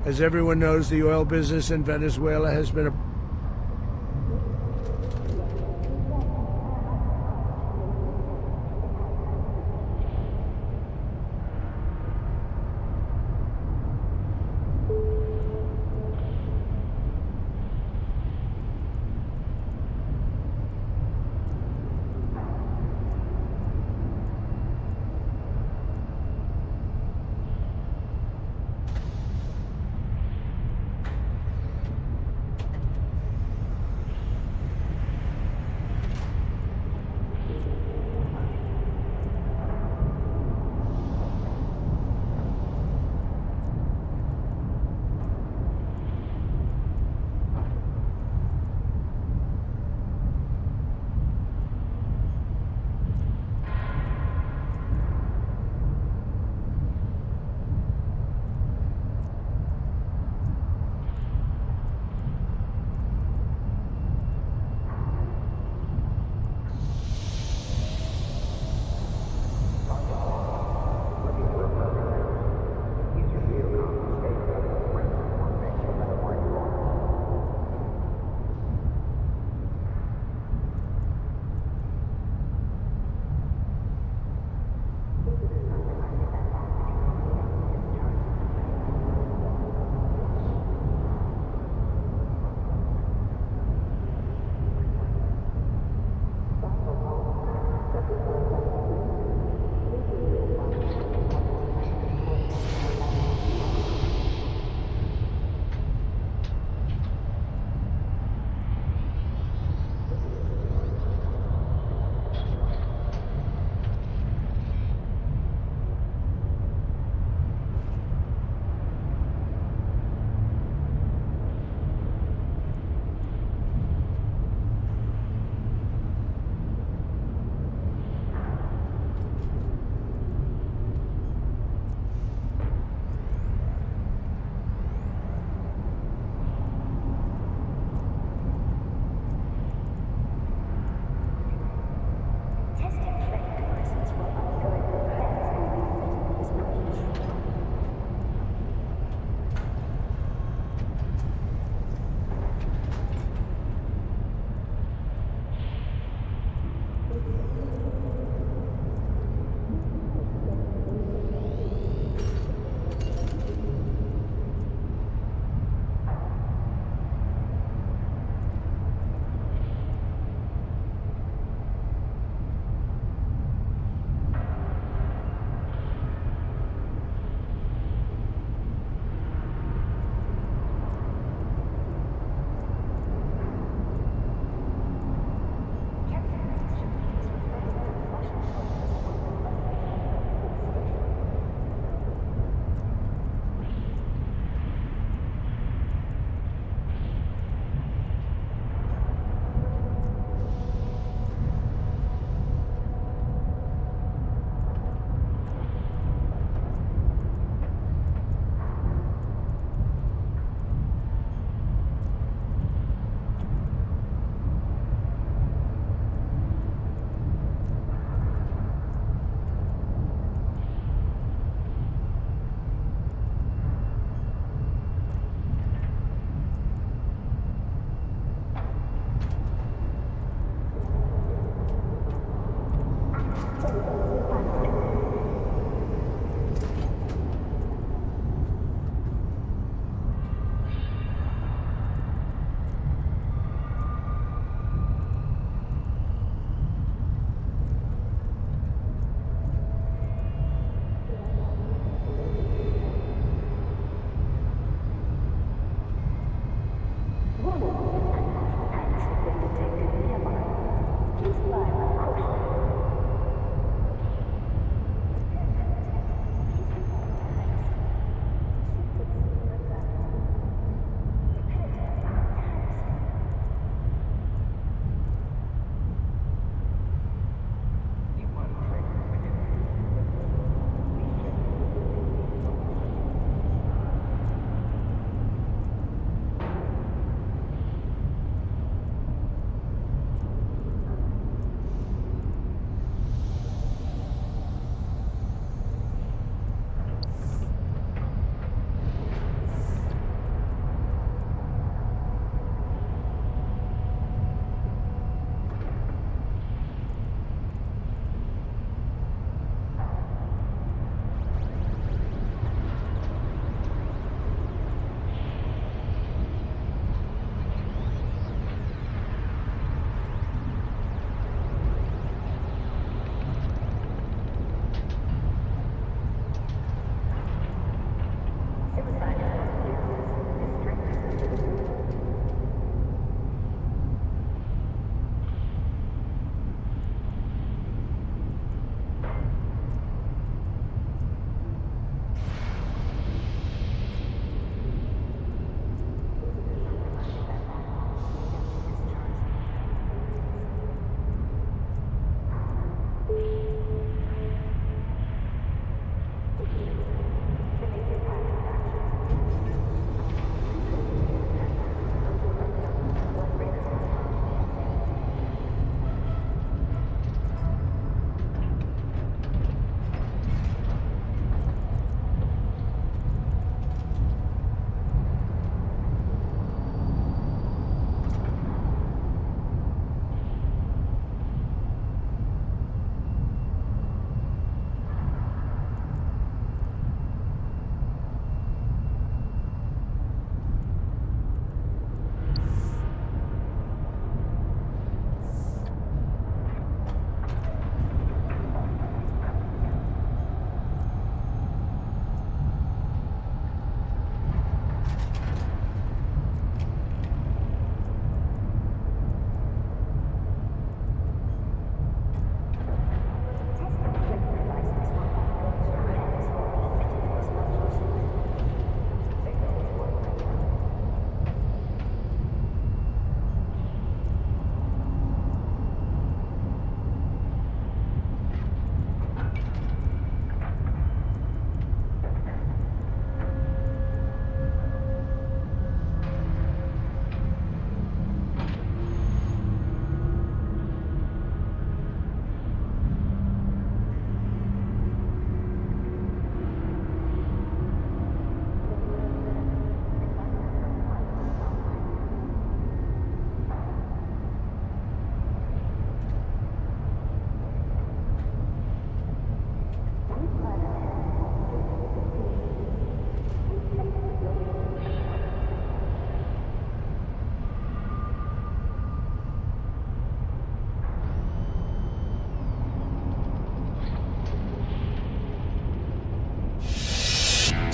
S12: As everyone knows, the oil business in Venezuela has been a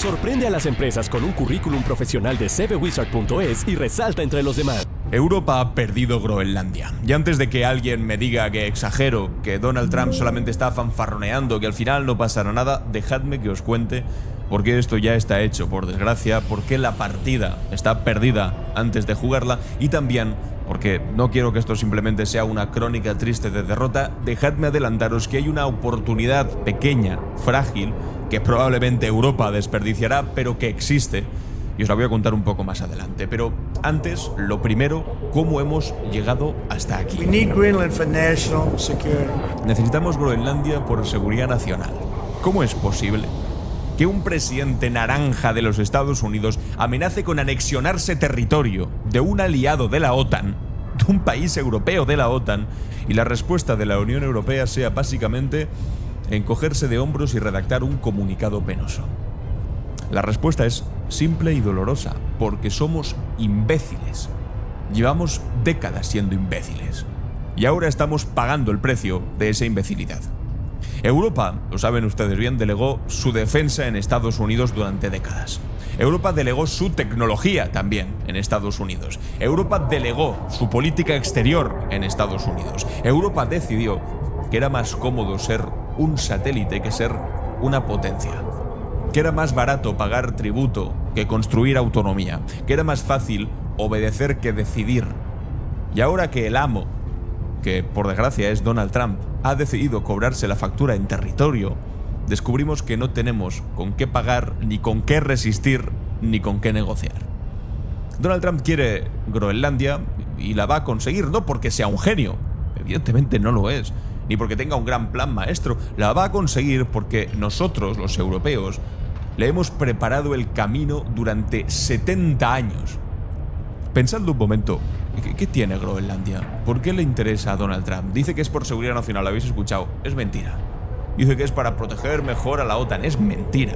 S14: Sorprende a las empresas con un currículum profesional de cvwizard.es y resalta entre los demás.
S1: Europa ha perdido Groenlandia. Y antes de que alguien me diga que exagero, que Donald Trump solamente está fanfarroneando, que al final no pasará nada, dejadme que os cuente por qué esto ya está hecho, por desgracia, por qué la partida está perdida antes de jugarla y también porque no quiero que esto simplemente sea una crónica triste de derrota. Dejadme adelantaros que hay una oportunidad pequeña, frágil, que probablemente Europa desperdiciará, pero que existe. Y os la voy a contar un poco más adelante. Pero antes, lo primero, ¿cómo hemos llegado hasta aquí?
S12: We need Greenland for national security.
S1: Necesitamos Groenlandia por seguridad nacional. ¿Cómo es posible que un presidente naranja de los Estados Unidos amenace con anexionarse territorio de un aliado de la OTAN, de un país europeo de la OTAN, y la respuesta de la Unión Europea sea básicamente encogerse de hombros y redactar un comunicado penoso? La respuesta es simple y dolorosa, porque somos imbéciles. Llevamos décadas siendo imbéciles. Y ahora estamos pagando el precio de esa imbecilidad. Europa, lo saben ustedes bien, delegó su defensa en Estados Unidos durante décadas. Europa delegó su tecnología también en Estados Unidos. Europa delegó su política exterior en Estados Unidos. Europa decidió que era más cómodo ser un satélite que ser una potencia. Que era más barato pagar tributo que construir autonomía. Que era más fácil obedecer que decidir. Y ahora que el amo, que por desgracia es Donald Trump, ha decidido cobrarse la factura en territorio, descubrimos que no tenemos con qué pagar, ni con qué resistir, ni con qué negociar. Donald Trump quiere Groenlandia y la va a conseguir, no porque sea un genio, evidentemente no lo es, ni porque tenga un gran plan maestro, la va a conseguir porque nosotros, los europeos, le hemos preparado el camino durante 70 años. Pensadlo un momento, ¿qué tiene Groenlandia? ¿Por qué le interesa a Donald Trump? Dice que es por seguridad nacional, ¿lo habéis escuchado? Es mentira. Dice que es para proteger mejor a la OTAN, es mentira.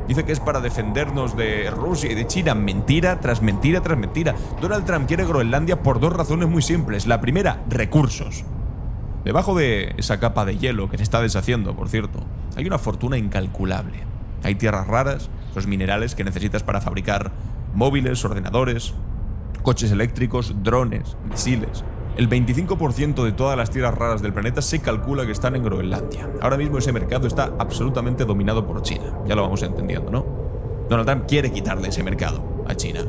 S1: Dice que es para defendernos de Rusia y de China, mentira tras mentira tras mentira. Donald Trump quiere Groenlandia por dos razones muy simples. La primera, recursos. Debajo de esa capa de hielo que se está deshaciendo, por cierto, hay una fortuna incalculable. Hay tierras raras, los minerales que necesitas para fabricar móviles, ordenadores, coches eléctricos, drones, misiles. El 25% de todas las tierras raras del planeta se calcula que están en Groenlandia. Ahora mismo ese mercado está absolutamente dominado por China. Ya lo vamos entendiendo, ¿no? Donald Trump quiere quitarle ese mercado a China.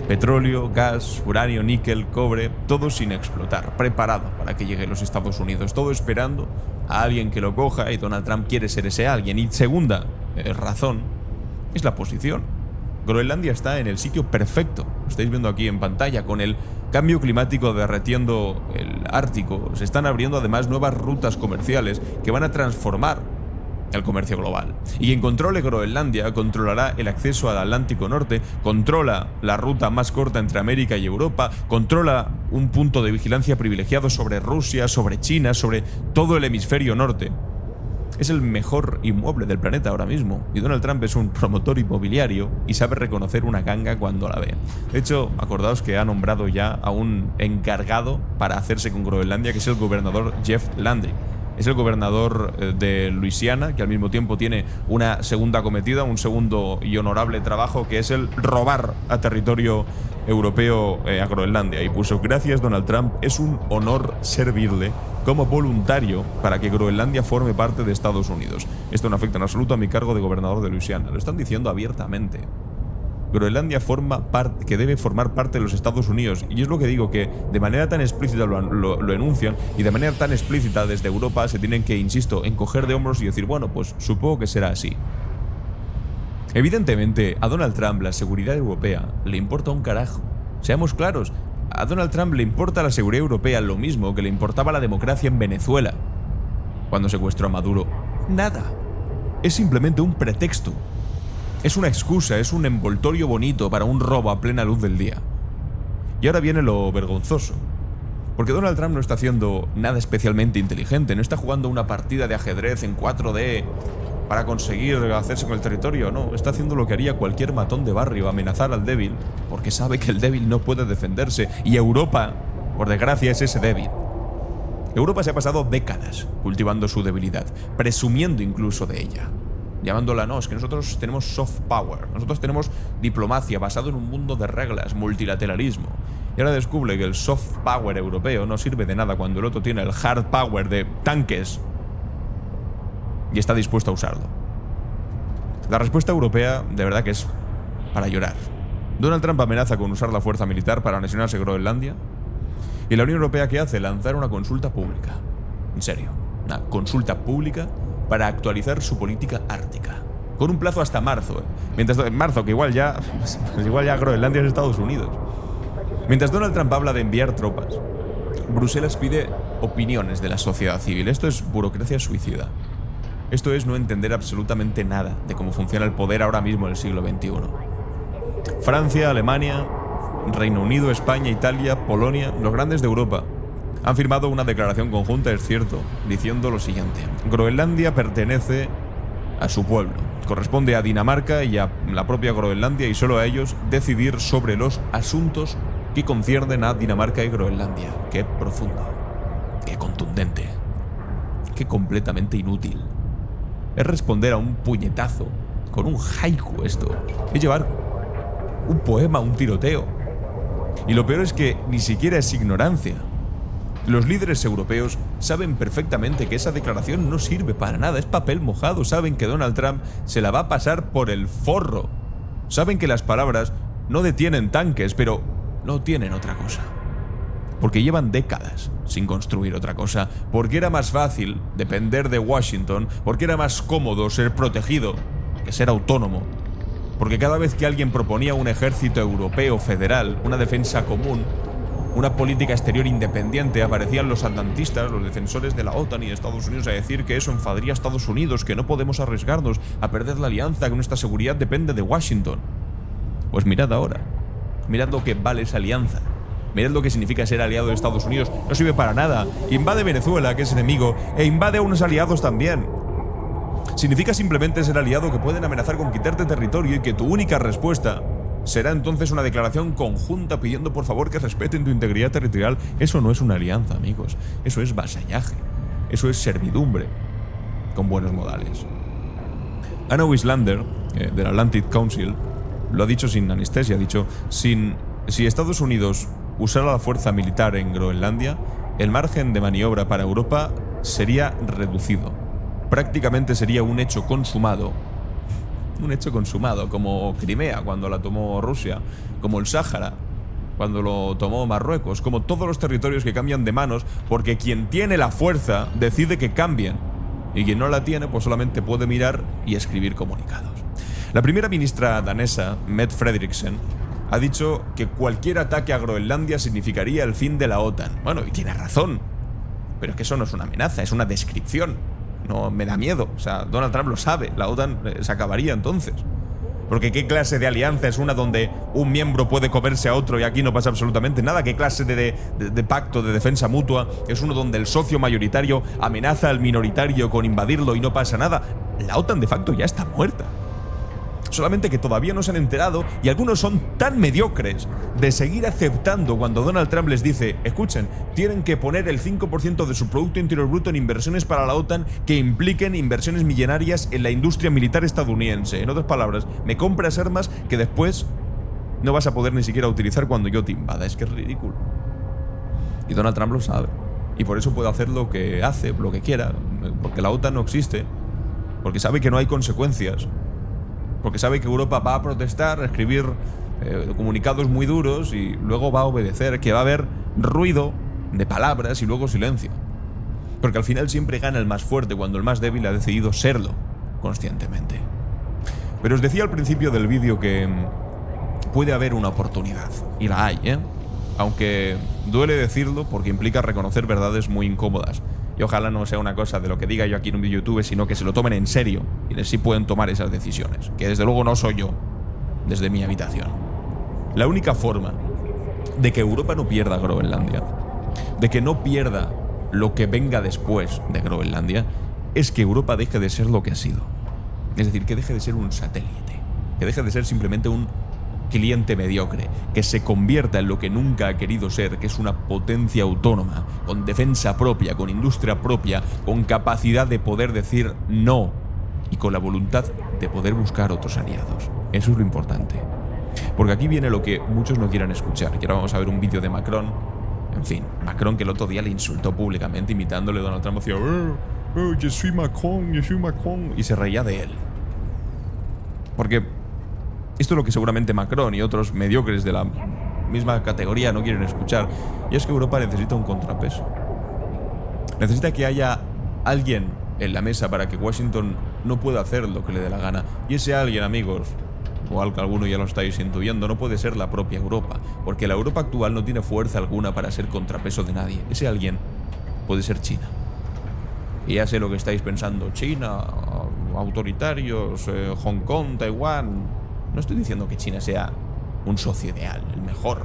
S1: Petróleo, gas, uranio, níquel, cobre, todo sin explotar, preparado para que llegue a los Estados Unidos, todo esperando a alguien que lo coja, y Donald Trump quiere ser ese alguien. Y segunda razón es la posición. Groenlandia está en el sitio perfecto. Lo estáis viendo aquí en pantalla, con el cambio climático derretiendo el Ártico. Se están abriendo además nuevas rutas comerciales que van a transformar el comercio global. Y quien controle Groenlandia controlará el acceso al Atlántico Norte, controla la ruta más corta entre América y Europa, controla un punto de vigilancia privilegiado sobre Rusia, sobre China, sobre todo el hemisferio norte. Es el mejor inmueble del planeta ahora mismo, y Donald Trump es un promotor inmobiliario y sabe reconocer una ganga cuando la ve. De hecho, acordaos que ha nombrado ya a un encargado para hacerse con Groenlandia, que es el gobernador Jeff Landry. Es el gobernador de Luisiana, que al mismo tiempo tiene una segunda cometida, un segundo y honorable trabajo, que es el robar a territorio europeo a Groenlandia. Y puso: gracias Donald Trump, es un honor servirle como voluntario para que Groenlandia forme parte de Estados Unidos. Esto no afecta en absoluto a mi cargo de gobernador de Luisiana. Lo están diciendo abiertamente. Groenlandia que debe formar parte de los Estados Unidos. Y es lo que digo, que de manera tan explícita lo enuncian, y de manera tan explícita desde Europa se tienen que, insisto, encoger de hombros y decir, bueno, pues supongo que será así. Evidentemente, a Donald Trump la seguridad europea le importa un carajo. Seamos claros, a Donald Trump le importa la seguridad europea lo mismo que le importaba la democracia en Venezuela cuando secuestró a Maduro. Nada. Es simplemente un pretexto. Es una excusa, es un envoltorio bonito para un robo a plena luz del día. Y ahora viene lo vergonzoso. Porque Donald Trump no está haciendo nada especialmente inteligente, no está jugando una partida de ajedrez en 4D para conseguir hacerse con el territorio, no. Está haciendo lo que haría cualquier matón de barrio, amenazar al débil, porque sabe que el débil no puede defenderse. Y Europa, por desgracia, es ese débil. Europa se ha pasado décadas cultivando su debilidad, presumiendo incluso de ella. llamándola, no, es que nosotros tenemos soft power, nosotros tenemos diplomacia basado en un mundo de reglas, multilateralismo. Y ahora descubre que el soft power europeo no sirve de nada cuando el otro tiene el hard power de tanques y está dispuesto a usarlo. La respuesta europea de verdad que es para llorar. Donald Trump amenaza con usar la fuerza militar para anexionarse Groenlandia. ¿Y la Unión Europea qué hace? Lanzar una consulta pública. En serio, una consulta pública para actualizar su política ártica. Con un plazo hasta marzo. Mientras en marzo, que igual ya Groenlandia es Estados Unidos. Mientras Donald Trump habla de enviar tropas, Bruselas pide opiniones de la sociedad civil. Esto es burocracia suicida. Esto es no entender absolutamente nada de cómo funciona el poder ahora mismo en el siglo XXI. Francia, Alemania, Reino Unido, España, Italia, Polonia, los grandes de Europa, han firmado una declaración conjunta, es cierto, diciendo lo siguiente: Groenlandia pertenece a su pueblo, corresponde a Dinamarca y a la propia Groenlandia y solo a ellos decidir sobre los asuntos que conciernen a Dinamarca y Groenlandia. Qué profundo, qué contundente, qué completamente inútil. Es responder a un puñetazo con un haiku esto, es llevar un poema a un tiroteo. Y lo peor es que ni siquiera es ignorancia. Los líderes europeos saben perfectamente que esa declaración no sirve para nada, es papel mojado. Saben que Donald Trump se la va a pasar por el forro. Saben que las palabras no detienen tanques, pero no tienen otra cosa. Porque llevan décadas sin construir otra cosa, porque era más fácil depender de Washington, porque era más cómodo ser protegido que ser autónomo. Porque cada vez que alguien proponía un ejército europeo federal, una defensa común, una política exterior independiente, aparecían los atlantistas, los defensores de la OTAN y de Estados Unidos a decir que eso enfadaría a Estados Unidos, que no podemos arriesgarnos a perder la alianza, que nuestra seguridad depende de Washington. Pues mirad ahora, mirad lo que vale esa alianza, mirad lo que significa ser aliado de Estados Unidos. No sirve para nada. Invade Venezuela, que es enemigo, e invade a unos aliados también. Significa simplemente ser aliado que pueden amenazar con quitarte territorio y que tu única respuesta será entonces una declaración conjunta pidiendo por favor que respeten tu integridad territorial. Eso no es una alianza, amigos. Eso es vasallaje. Eso es servidumbre con buenos modales. Anna Wislander, del Atlantic Council, lo ha dicho sin anestesia. Ha dicho, si Estados Unidos usara la fuerza militar en Groenlandia, el margen de maniobra para Europa sería reducido. Prácticamente sería un hecho consumado. Un hecho consumado, como Crimea cuando la tomó Rusia, como el Sáhara cuando lo tomó Marruecos, como todos los territorios que cambian de manos, porque quien tiene la fuerza decide que cambien, y quien no la tiene pues solamente puede mirar y escribir comunicados. La primera ministra danesa, Mette Frederiksen, ha dicho que cualquier ataque a Groenlandia significaría el fin de la OTAN. Bueno, y tiene razón, pero es que eso no es una amenaza, es una descripción. No me da miedo, o sea, Donald Trump lo sabe, la OTAN se acabaría entonces. Porque ¿qué clase de alianza es una donde un miembro puede comerse a otro y aquí no pasa absolutamente nada? ¿Qué clase de pacto de defensa mutua es uno donde el socio mayoritario amenaza al minoritario con invadirlo y no pasa nada? La OTAN de facto ya está muerta. Solamente que todavía no se han enterado y algunos son tan mediocres de seguir aceptando cuando Donald Trump les dice, escuchen, tienen que poner el 5% de su Producto Interior Bruto en inversiones para la OTAN que impliquen inversiones millonarias en la industria militar estadounidense. En otras palabras, me compras armas que después no vas a poder ni siquiera utilizar cuando yo te invada. Es que es ridículo. Y Donald Trump lo sabe. Y por eso puede hacer lo que hace, lo que quiera. Porque la OTAN no existe. Porque sabe que no hay consecuencias. Porque sabe que Europa va a protestar, a escribir comunicados muy duros y luego va a obedecer, que va a haber ruido de palabras y luego silencio. Porque al final siempre gana el más fuerte cuando el más débil ha decidido serlo conscientemente. Pero os decía al principio del vídeo que puede haber una oportunidad. Y la hay, ¿eh? Aunque duele decirlo porque implica reconocer verdades muy incómodas. Y ojalá no sea una cosa de lo que diga yo aquí en un vídeo de YouTube, sino que se lo tomen en serio y sí pueden tomar esas decisiones. Que desde luego no soy yo, desde mi habitación. La única forma de que Europa no pierda Groenlandia, de que no pierda lo que venga después de Groenlandia, es que Europa deje de ser lo que ha sido. Es decir, que deje de ser un satélite, que deje de ser simplemente un cliente mediocre, que se convierta en lo que nunca ha querido ser, que es una potencia autónoma, con defensa propia, con industria propia, con capacidad de poder decir no y con la voluntad de poder buscar otros aliados. Eso es lo importante. Porque aquí viene lo que muchos no quieran escuchar. Y ahora vamos a ver un vídeo de Macron. En fin, Macron, que el otro día le insultó públicamente imitándole a Donald Trump, decía yo soy Macron, y se reía de él. Porque esto es lo que seguramente Macron y otros mediocres de la misma categoría no quieren escuchar, y es que Europa necesita un contrapeso. Necesita que haya alguien en la mesa para que Washington no pueda hacer lo que le dé la gana. Y ese alguien, amigos, o alguno ya lo estáis intuyendo, no puede ser la propia Europa, porque la Europa actual no tiene fuerza alguna para ser contrapeso de nadie. Ese alguien puede ser China. Y ya sé lo que estáis pensando: China, autoritarios, Hong Kong, Taiwán. No estoy diciendo que China sea un socio ideal, el mejor.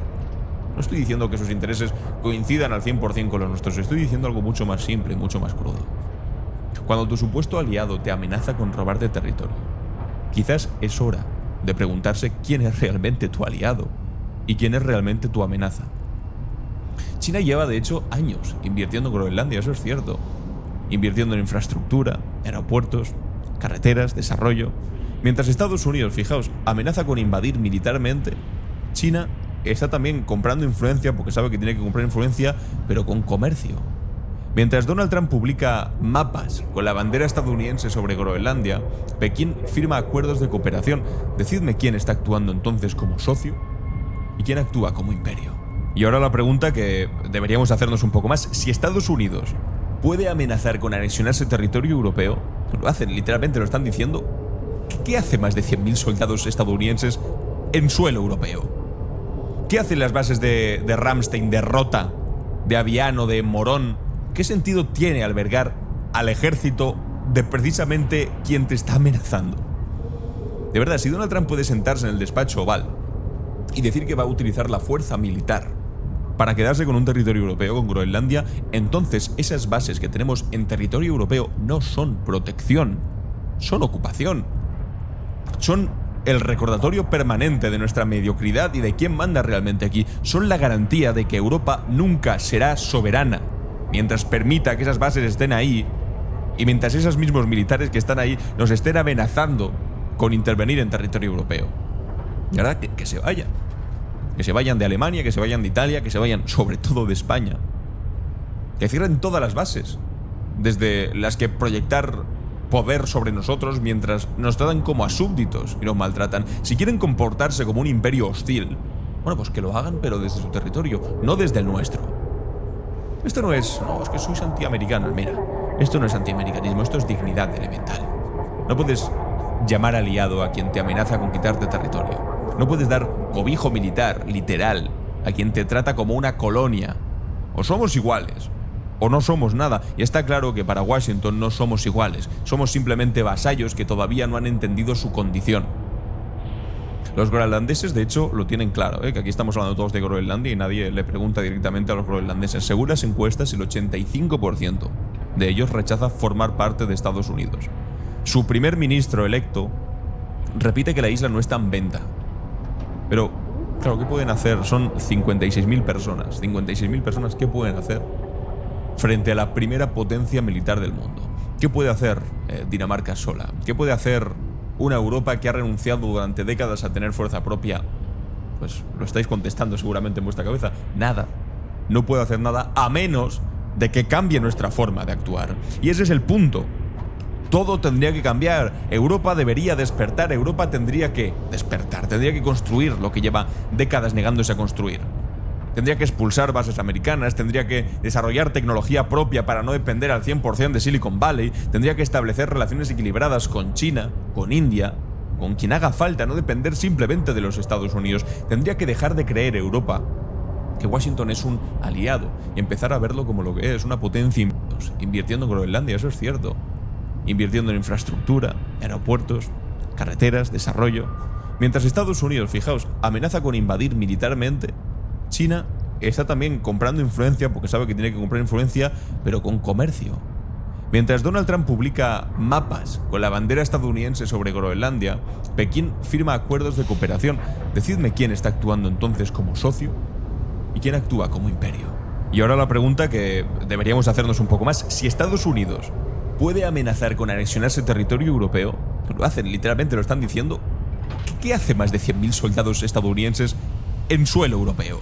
S1: No estoy diciendo que sus intereses coincidan al 100% con los nuestros. Estoy diciendo algo mucho más simple y mucho más crudo. Cuando tu supuesto aliado te amenaza con robarte territorio, quizás es hora de preguntarse quién es realmente tu aliado y quién es realmente tu amenaza. China lleva, de hecho, años invirtiendo en Groenlandia, eso es cierto. Invirtiendo en infraestructura, aeropuertos, carreteras, desarrollo. Mientras Estados Unidos, fijaos, amenaza con invadir militarmente, China está también comprando influencia, porque sabe que tiene que comprar influencia, pero con comercio. Mientras Donald Trump publica mapas con la bandera estadounidense sobre Groenlandia, Pekín firma acuerdos de cooperación. Decidme quién está actuando entonces como socio y quién actúa como imperio. Y ahora la pregunta que deberíamos hacernos un poco más: si Estados Unidos puede amenazar con anexionarse territorio europeo, lo hacen, literalmente lo están diciendo, ¿qué hace más de 100.000 soldados estadounidenses en suelo europeo? ¿Qué hacen las bases de Ramstein, de Rota, de Aviano, de Morón? ¿Qué sentido tiene albergar al ejército de precisamente quien te está amenazando? De verdad, si Donald Trump puede sentarse en el despacho Oval y decir que va a utilizar la fuerza militar para quedarse con un territorio europeo, con Groenlandia, entonces esas bases que tenemos en territorio europeo no son protección, son ocupación. Son el recordatorio permanente de nuestra mediocridad y de quién manda realmente aquí. Son la garantía de que Europa nunca será soberana mientras permita que esas bases estén ahí y mientras esos mismos militares que están ahí nos estén amenazando con intervenir en territorio europeo. Y ahora que se vayan. Que se vayan de Alemania, que se vayan de Italia, que se vayan sobre todo de España. Que cierren todas las bases, desde las que proyectar poder sobre nosotros mientras nos tratan como a súbditos y nos maltratan. Si quieren comportarse como un imperio hostil, bueno, pues que lo hagan, pero desde su territorio, no desde el nuestro. Esto no es que sois antiamericano. Mira, esto no es antiamericanismo, esto es dignidad elemental. No puedes llamar aliado a quien te amenaza con quitarte territorio. No puedes dar cobijo militar, literal, a quien te trata como una colonia. O somos iguales, o no somos nada. Y está claro que para Washington no somos iguales. Somos simplemente vasallos que todavía no han entendido su condición. Los groenlandeses, de hecho, lo tienen claro, que aquí estamos hablando todos de Groenlandia y nadie le pregunta directamente a los groenlandeses. Según las encuestas, el 85% de ellos rechaza formar parte de Estados Unidos. Su primer ministro electo repite que la isla no está en venta. Pero, claro, ¿qué pueden hacer? Son 56.000 personas. 56.000 personas, ¿qué pueden hacer frente a la primera potencia militar del mundo? ¿Qué puede hacer Dinamarca sola? ¿Qué puede hacer una Europa que ha renunciado durante décadas a tener fuerza propia? Pues lo estáis contestando seguramente en vuestra cabeza. Nada. No puede hacer nada a menos de que cambie nuestra forma de actuar. Y ese es el punto. Todo tendría que cambiar. Europa debería despertar. Europa tendría que despertar. Tendría que construir lo que lleva décadas negándose a construir. Tendría que expulsar bases americanas, tendría que desarrollar tecnología propia para no depender al 100% de Silicon Valley, tendría que establecer relaciones equilibradas con China, con India, con quien haga falta, no depender simplemente de los Estados Unidos. Tendría que dejar de creer Europa que Washington es un aliado y empezar a verlo como lo que es, una potencia invirtiendo en Groenlandia, eso es cierto. Invirtiendo en infraestructura, aeropuertos, carreteras, desarrollo. Mientras Estados Unidos, fijaos, amenaza con invadir militarmente, China está también comprando influencia, porque sabe que tiene que comprar influencia, pero con comercio. Mientras Donald Trump publica mapas con la bandera estadounidense sobre Groenlandia, Pekín firma acuerdos de cooperación. Decidme quién está actuando entonces como socio y quién actúa como imperio. Y ahora la pregunta que deberíamos hacernos un poco más: si Estados Unidos puede amenazar con anexionarse territorio europeo. Lo hacen, literalmente lo están diciendo. ¿Qué hace más de 100.000 soldados estadounidenses en suelo europeo?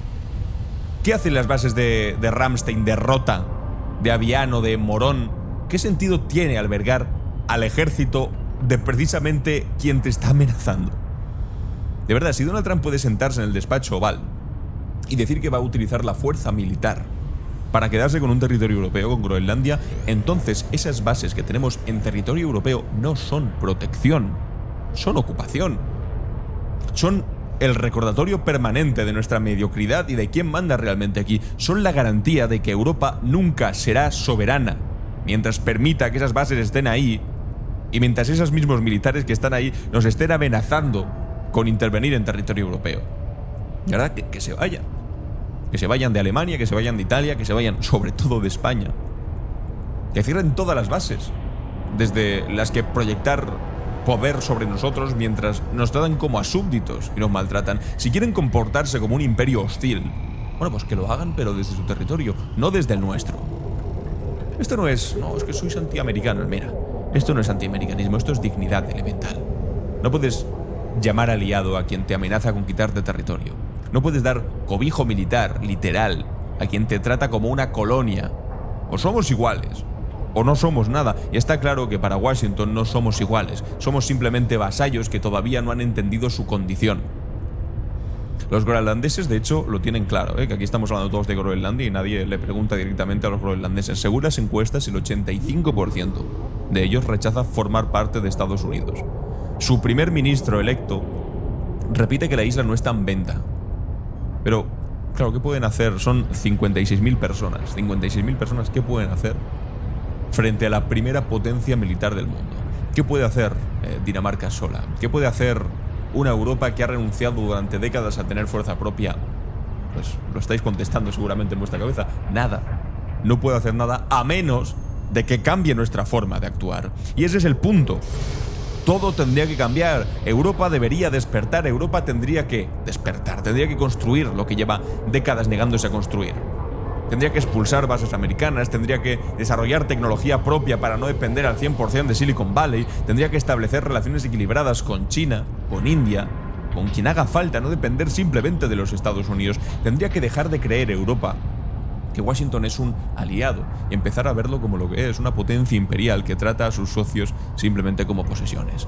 S1: ¿Qué hacen las bases de Ramstein, de Rota, de Aviano, de Morón? ¿Qué sentido tiene albergar al ejército de precisamente quien te está amenazando? De verdad, si Donald Trump puede sentarse en el despacho oval y decir que va a utilizar la fuerza militar para quedarse con un territorio europeo, con Groenlandia, entonces esas bases que tenemos en territorio europeo no son protección, son ocupación. Son el recordatorio permanente de nuestra mediocridad y de quién manda realmente aquí. Son la garantía de que Europa nunca será soberana mientras permita que esas bases estén ahí y mientras esos mismos militares que están ahí nos estén amenazando con intervenir en territorio europeo. Y ahora que se vayan. Que se vayan de Alemania, que se vayan de Italia, que se vayan sobre todo de España. Que cierren todas las bases, desde las que proyectar poder sobre nosotros mientras nos tratan como a súbditos y nos maltratan. Si quieren comportarse como un imperio hostil, bueno, pues que lo hagan, pero desde su territorio, no desde el nuestro. Esto no es que sois antiamericanos. Mira, esto no es antiamericanismo, esto es dignidad elemental. No puedes llamar aliado a quien te amenaza con quitarte territorio. No puedes dar cobijo militar, literal, a quien te trata como una colonia. O somos iguales, o no somos nada. Y está claro que para Washington no somos iguales. Somos simplemente vasallos que todavía no han entendido su condición. Los groenlandeses, de hecho, lo tienen claro, que aquí estamos hablando todos de Groenlandia y nadie le pregunta directamente a los groenlandeses. Según las encuestas, el 85% de ellos rechaza formar parte de Estados Unidos. Su primer ministro electo repite que la isla no está en venta. Pero, claro, ¿qué pueden hacer? Son 56.000 personas. 56.000 personas, ¿qué pueden hacer frente a la primera potencia militar del mundo? ¿Qué puede hacer Dinamarca sola? ¿Qué puede hacer una Europa que ha renunciado durante décadas a tener fuerza propia? Pues lo estáis contestando seguramente en vuestra cabeza. Nada. No puede hacer nada a menos de que cambie nuestra forma de actuar. Y ese es el punto. Todo tendría que cambiar. Europa debería despertar. Europa tendría que despertar. Tendría que construir lo que lleva décadas negándose a construir. Tendría que expulsar bases americanas. Tendría que desarrollar tecnología propia para no depender al 100% de Silicon Valley. Tendría que establecer relaciones equilibradas con China, con India, con quien haga falta. No depender simplemente de los Estados Unidos. Tendría que dejar de creer Europa que Washington es un aliado y empezar a verlo como lo que es, una potencia imperial que trata a sus socios simplemente como posesiones.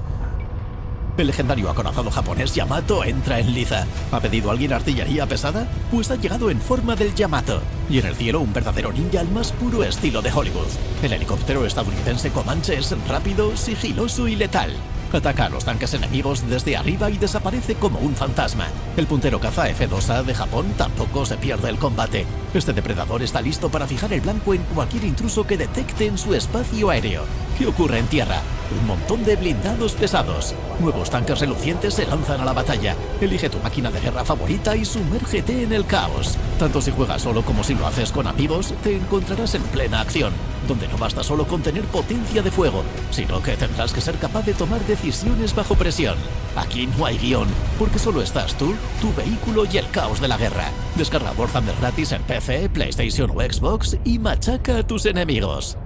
S15: El legendario acorazado japonés Yamato entra en liza. ¿Ha pedido alguien artillería pesada? Pues ha llegado en forma del Yamato. Y en el cielo un verdadero ninja al más puro estilo de Hollywood. El helicóptero estadounidense Comanche es rápido, sigiloso y letal. Ataca a los tanques enemigos desde arriba y desaparece como un fantasma. El puntero caza F-2A de Japón tampoco se pierde el combate. Este depredador está listo para fijar el blanco en cualquier intruso que detecte en su espacio aéreo. ¿Qué ocurre en tierra? Un montón de blindados pesados. Nuevos tanques relucientes se lanzan a la batalla. Elige tu máquina de guerra favorita y sumérgete en el caos. Tanto si juegas solo como si lo haces con amigos, te encontrarás en plena acción, donde no basta solo con tener potencia de fuego, sino que tendrás que ser capaz de tomar decisiones bajo presión. Aquí no hay guión, porque solo estás tú, tu vehículo y el caos de la guerra. Descarga War Thunder gratis en PC, PlayStation o Xbox y machaca a tus enemigos.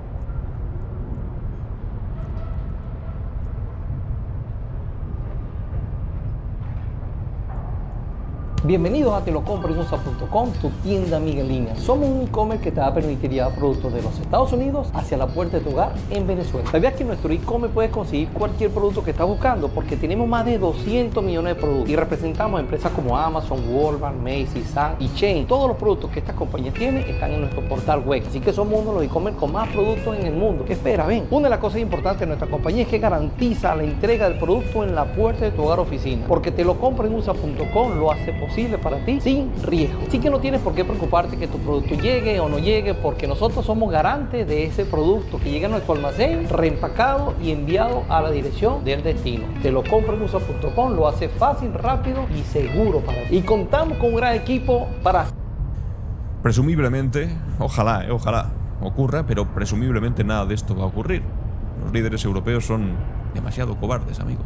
S16: Bienvenidos a telocomprengusa.com, tu tienda amiga en línea. Somos un e-commerce que te va a permitir llevar productos de los Estados Unidos hacia la puerta de tu hogar en Venezuela. ¿Sabías que en nuestro e-commerce puedes conseguir cualquier producto que estás buscando? Porque tenemos más de 200 millones de productos y representamos empresas como Amazon, Walmart, Macy's, Sam y Chain. Todos los productos que estas compañías tienen están en nuestro portal web. Así que somos uno de los e-commerce con más productos en el mundo. ¿Qué espera? Ven. Una de las cosas importantes de nuestra compañía es que garantiza la entrega del producto en la puerta de tu hogar o oficina. Porque telocomprengusa.com lo hace posible para ti sin riesgo. Así que no tienes por qué preocuparte que tu producto llegue o no llegue, porque nosotros somos garantes de ese producto que llegue a nuestro almacén reempacado y enviado a la dirección del destino. Telocomprengusa.com lo hace fácil, rápido y seguro para ti. Y contamos con un gran equipo para...
S1: Presumiblemente, ojalá ocurra, pero presumiblemente nada de esto va a ocurrir. Los líderes europeos son demasiado cobardes, amigos.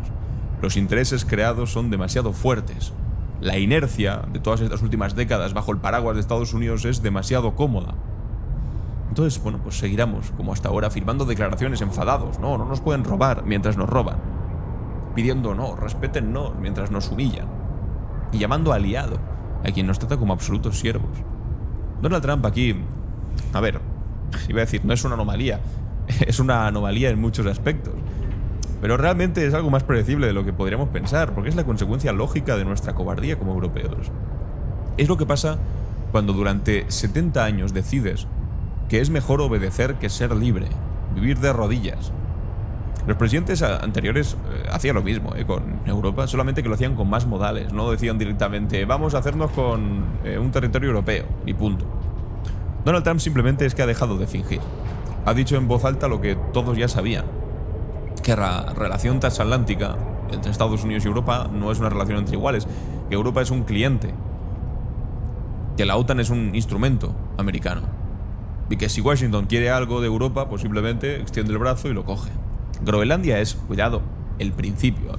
S1: Los intereses creados son demasiado fuertes. La inercia de todas estas últimas décadas bajo el paraguas de Estados Unidos es demasiado cómoda. Entonces, bueno, pues seguiremos como hasta ahora firmando declaraciones enfadados. No nos pueden robar mientras nos roban. Pidiendo no, respétennos mientras nos humillan. Y llamando aliado a quien nos trata como absolutos siervos. Donald Trump aquí, a ver, iba a decir, no es una anomalía. Es una anomalía en muchos aspectos. Pero realmente es algo más predecible de lo que podríamos pensar, porque es la consecuencia lógica de nuestra cobardía como europeos. Es lo que pasa cuando durante 70 años decides que es mejor obedecer que ser libre, vivir de rodillas. Los presidentes anteriores hacían lo mismo con Europa, solamente que lo hacían con más modales. No decían directamente, vamos a hacernos con un territorio europeo, y punto. Donald Trump simplemente es que ha dejado de fingir. Ha dicho en voz alta lo que todos ya sabían, que la relación transatlántica entre Estados Unidos y Europa no es una relación entre iguales, que Europa es un cliente, que la OTAN es un instrumento americano, y que si Washington quiere algo de Europa, pues simplemente extiende el brazo y lo coge. Groenlandia es, cuidado, el principio.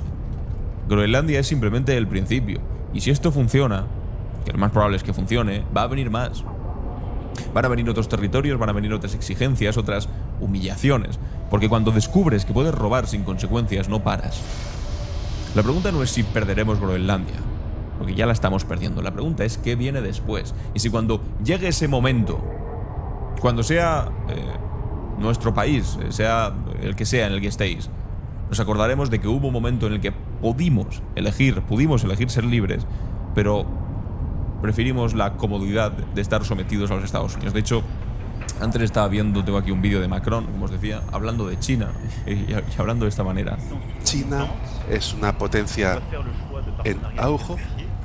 S1: Groenlandia es simplemente el principio, y si esto funciona, que lo más probable es que funcione, va a venir más. Van a venir otros territorios, van a venir otras exigencias, otras humillaciones. Porque cuando descubres que puedes robar sin consecuencias, no paras. La pregunta no es si perderemos Groenlandia, porque ya la estamos perdiendo. La pregunta es qué viene después. Y si cuando llegue ese momento, cuando sea nuestro país, sea el que sea en el que estéis, nos acordaremos de que hubo un momento en el que pudimos elegir ser libres, pero preferimos la comodidad de estar sometidos a los Estados Unidos. De hecho, antes estaba viendo, tengo aquí un vídeo de Macron, como os decía, hablando de China y hablando de esta manera.
S17: China es una potencia en auge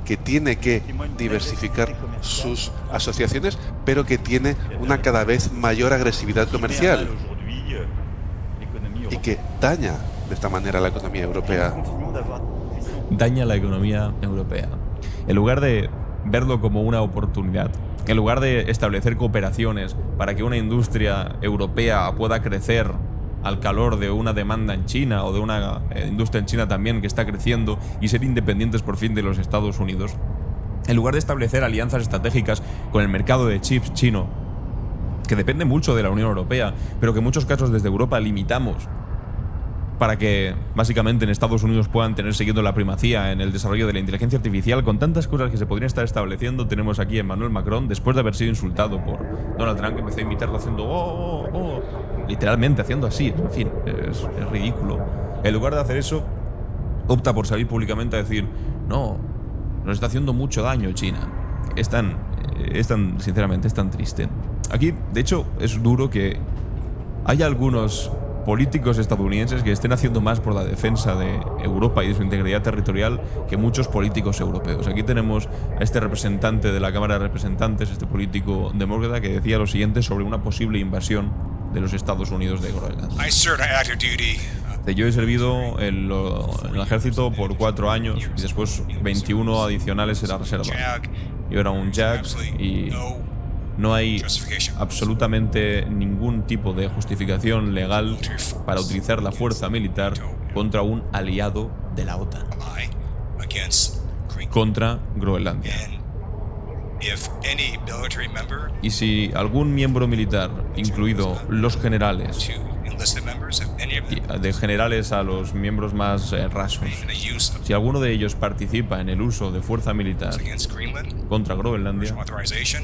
S17: que tiene que diversificar sus asociaciones, pero que tiene una cada vez mayor agresividad comercial y que daña de esta manera la economía europea.
S1: Daña la economía europea. En lugar de verlo como una oportunidad, en lugar de establecer cooperaciones para que una industria europea pueda crecer al calor de una demanda en China o de una industria en China también que está creciendo y ser independientes por fin de los Estados Unidos, en lugar de establecer alianzas estratégicas con el mercado de chips chino, que depende mucho de la Unión Europea, pero que en muchos casos desde Europa limitamos para que básicamente en Estados Unidos puedan tener siguiendo la primacía en el desarrollo de la inteligencia artificial, con tantas cosas que se podrían estar estableciendo. Tenemos aquí a Emmanuel Macron, después de haber sido insultado por Donald Trump, que empezó a imitarlo haciendo literalmente haciendo así. En fin, es ridículo. En lugar de hacer eso, opta por salir públicamente a decir, no, nos está haciendo mucho daño China. Sinceramente, es tan triste. Aquí, de hecho, es duro que haya algunos políticos estadounidenses que estén haciendo más por la defensa de Europa y de su integridad territorial que muchos políticos europeos. Aquí tenemos a este representante de la Cámara de Representantes, este político demócrata, que decía lo siguiente sobre una posible invasión de los Estados Unidos de Groenlandia. Yo he servido en el ejército por 4 años y después 21 adicionales en la reserva. Yo era un JAG y no hay absolutamente ningún tipo de justificación legal para utilizar la fuerza militar contra un aliado de la OTAN, contra Groenlandia. Y si algún miembro militar, incluido los generales, de generales a los miembros más rasos, si alguno de ellos participa en el uso de fuerza militar contra Groenlandia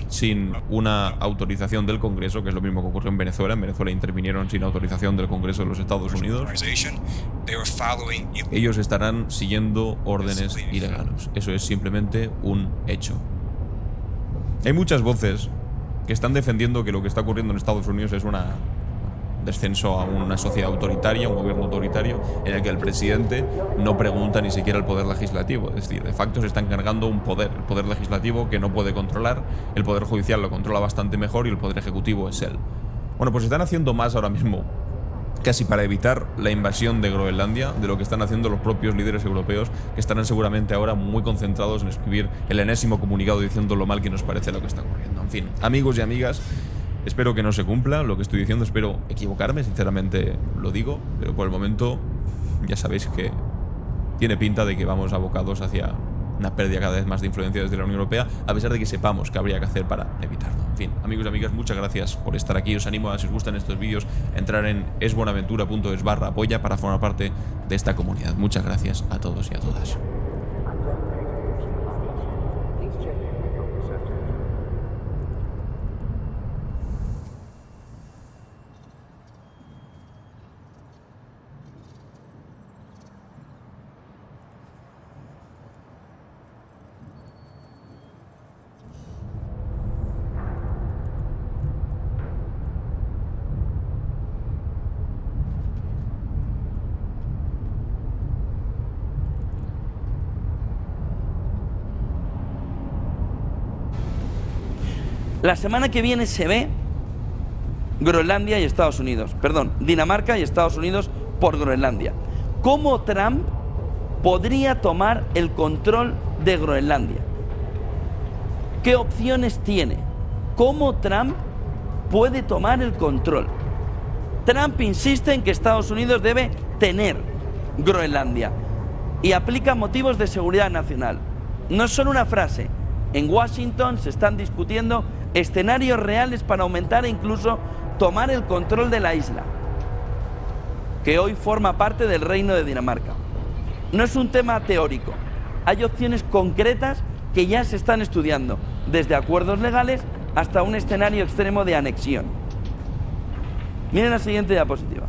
S1: sin una autorización del Congreso, que es lo mismo que ocurrió en Venezuela intervinieron sin autorización del Congreso de los Estados Unidos, ellos estarán siguiendo órdenes ilegales. Eso es simplemente un hecho. Hay muchas voces que están defendiendo que lo que está ocurriendo en Estados Unidos es un descenso a una sociedad autoritaria, un gobierno autoritario, en el que el presidente no pregunta ni siquiera al poder legislativo. Es decir, de facto se están cargando un poder, el poder legislativo que no puede controlar, el poder judicial lo controla bastante mejor y el poder ejecutivo es él. Bueno, pues están haciendo más ahora mismo, casi para evitar la invasión de Groenlandia, de lo que están haciendo los propios líderes europeos, que estarán seguramente ahora muy concentrados en escribir el enésimo comunicado diciendo lo mal que nos parece lo que está ocurriendo. En fin, amigos y amigas, espero que no se cumpla lo que estoy diciendo, espero equivocarme, sinceramente lo digo, pero por el momento ya sabéis que tiene pinta de que vamos abocados hacia una pérdida cada vez más de influencia desde la Unión Europea, a pesar de que sepamos que habría que hacer para evitarlo. En fin, amigos y amigas, muchas gracias por estar aquí. Os animo a, si os gustan estos vídeos, entrar en esbuenaventura.es/apoya para formar parte de esta comunidad. Muchas gracias a todos y a todas.
S2: La semana que viene se ve Groenlandia y Estados Unidos. Perdón, Dinamarca y Estados Unidos por Groenlandia. ¿Cómo Trump podría tomar el control de Groenlandia? ¿Qué opciones tiene? ¿Cómo Trump puede tomar el control? Trump insiste en que Estados Unidos debe tener Groenlandia y aplica motivos de seguridad nacional. No es solo una frase. En Washington se están discutiendo escenarios reales para aumentar e incluso tomar el control de la isla, que hoy forma parte del Reino de Dinamarca. No es un tema teórico, hay opciones concretas que ya se están estudiando, desde acuerdos legales hasta un escenario extremo de anexión. Miren la siguiente diapositiva.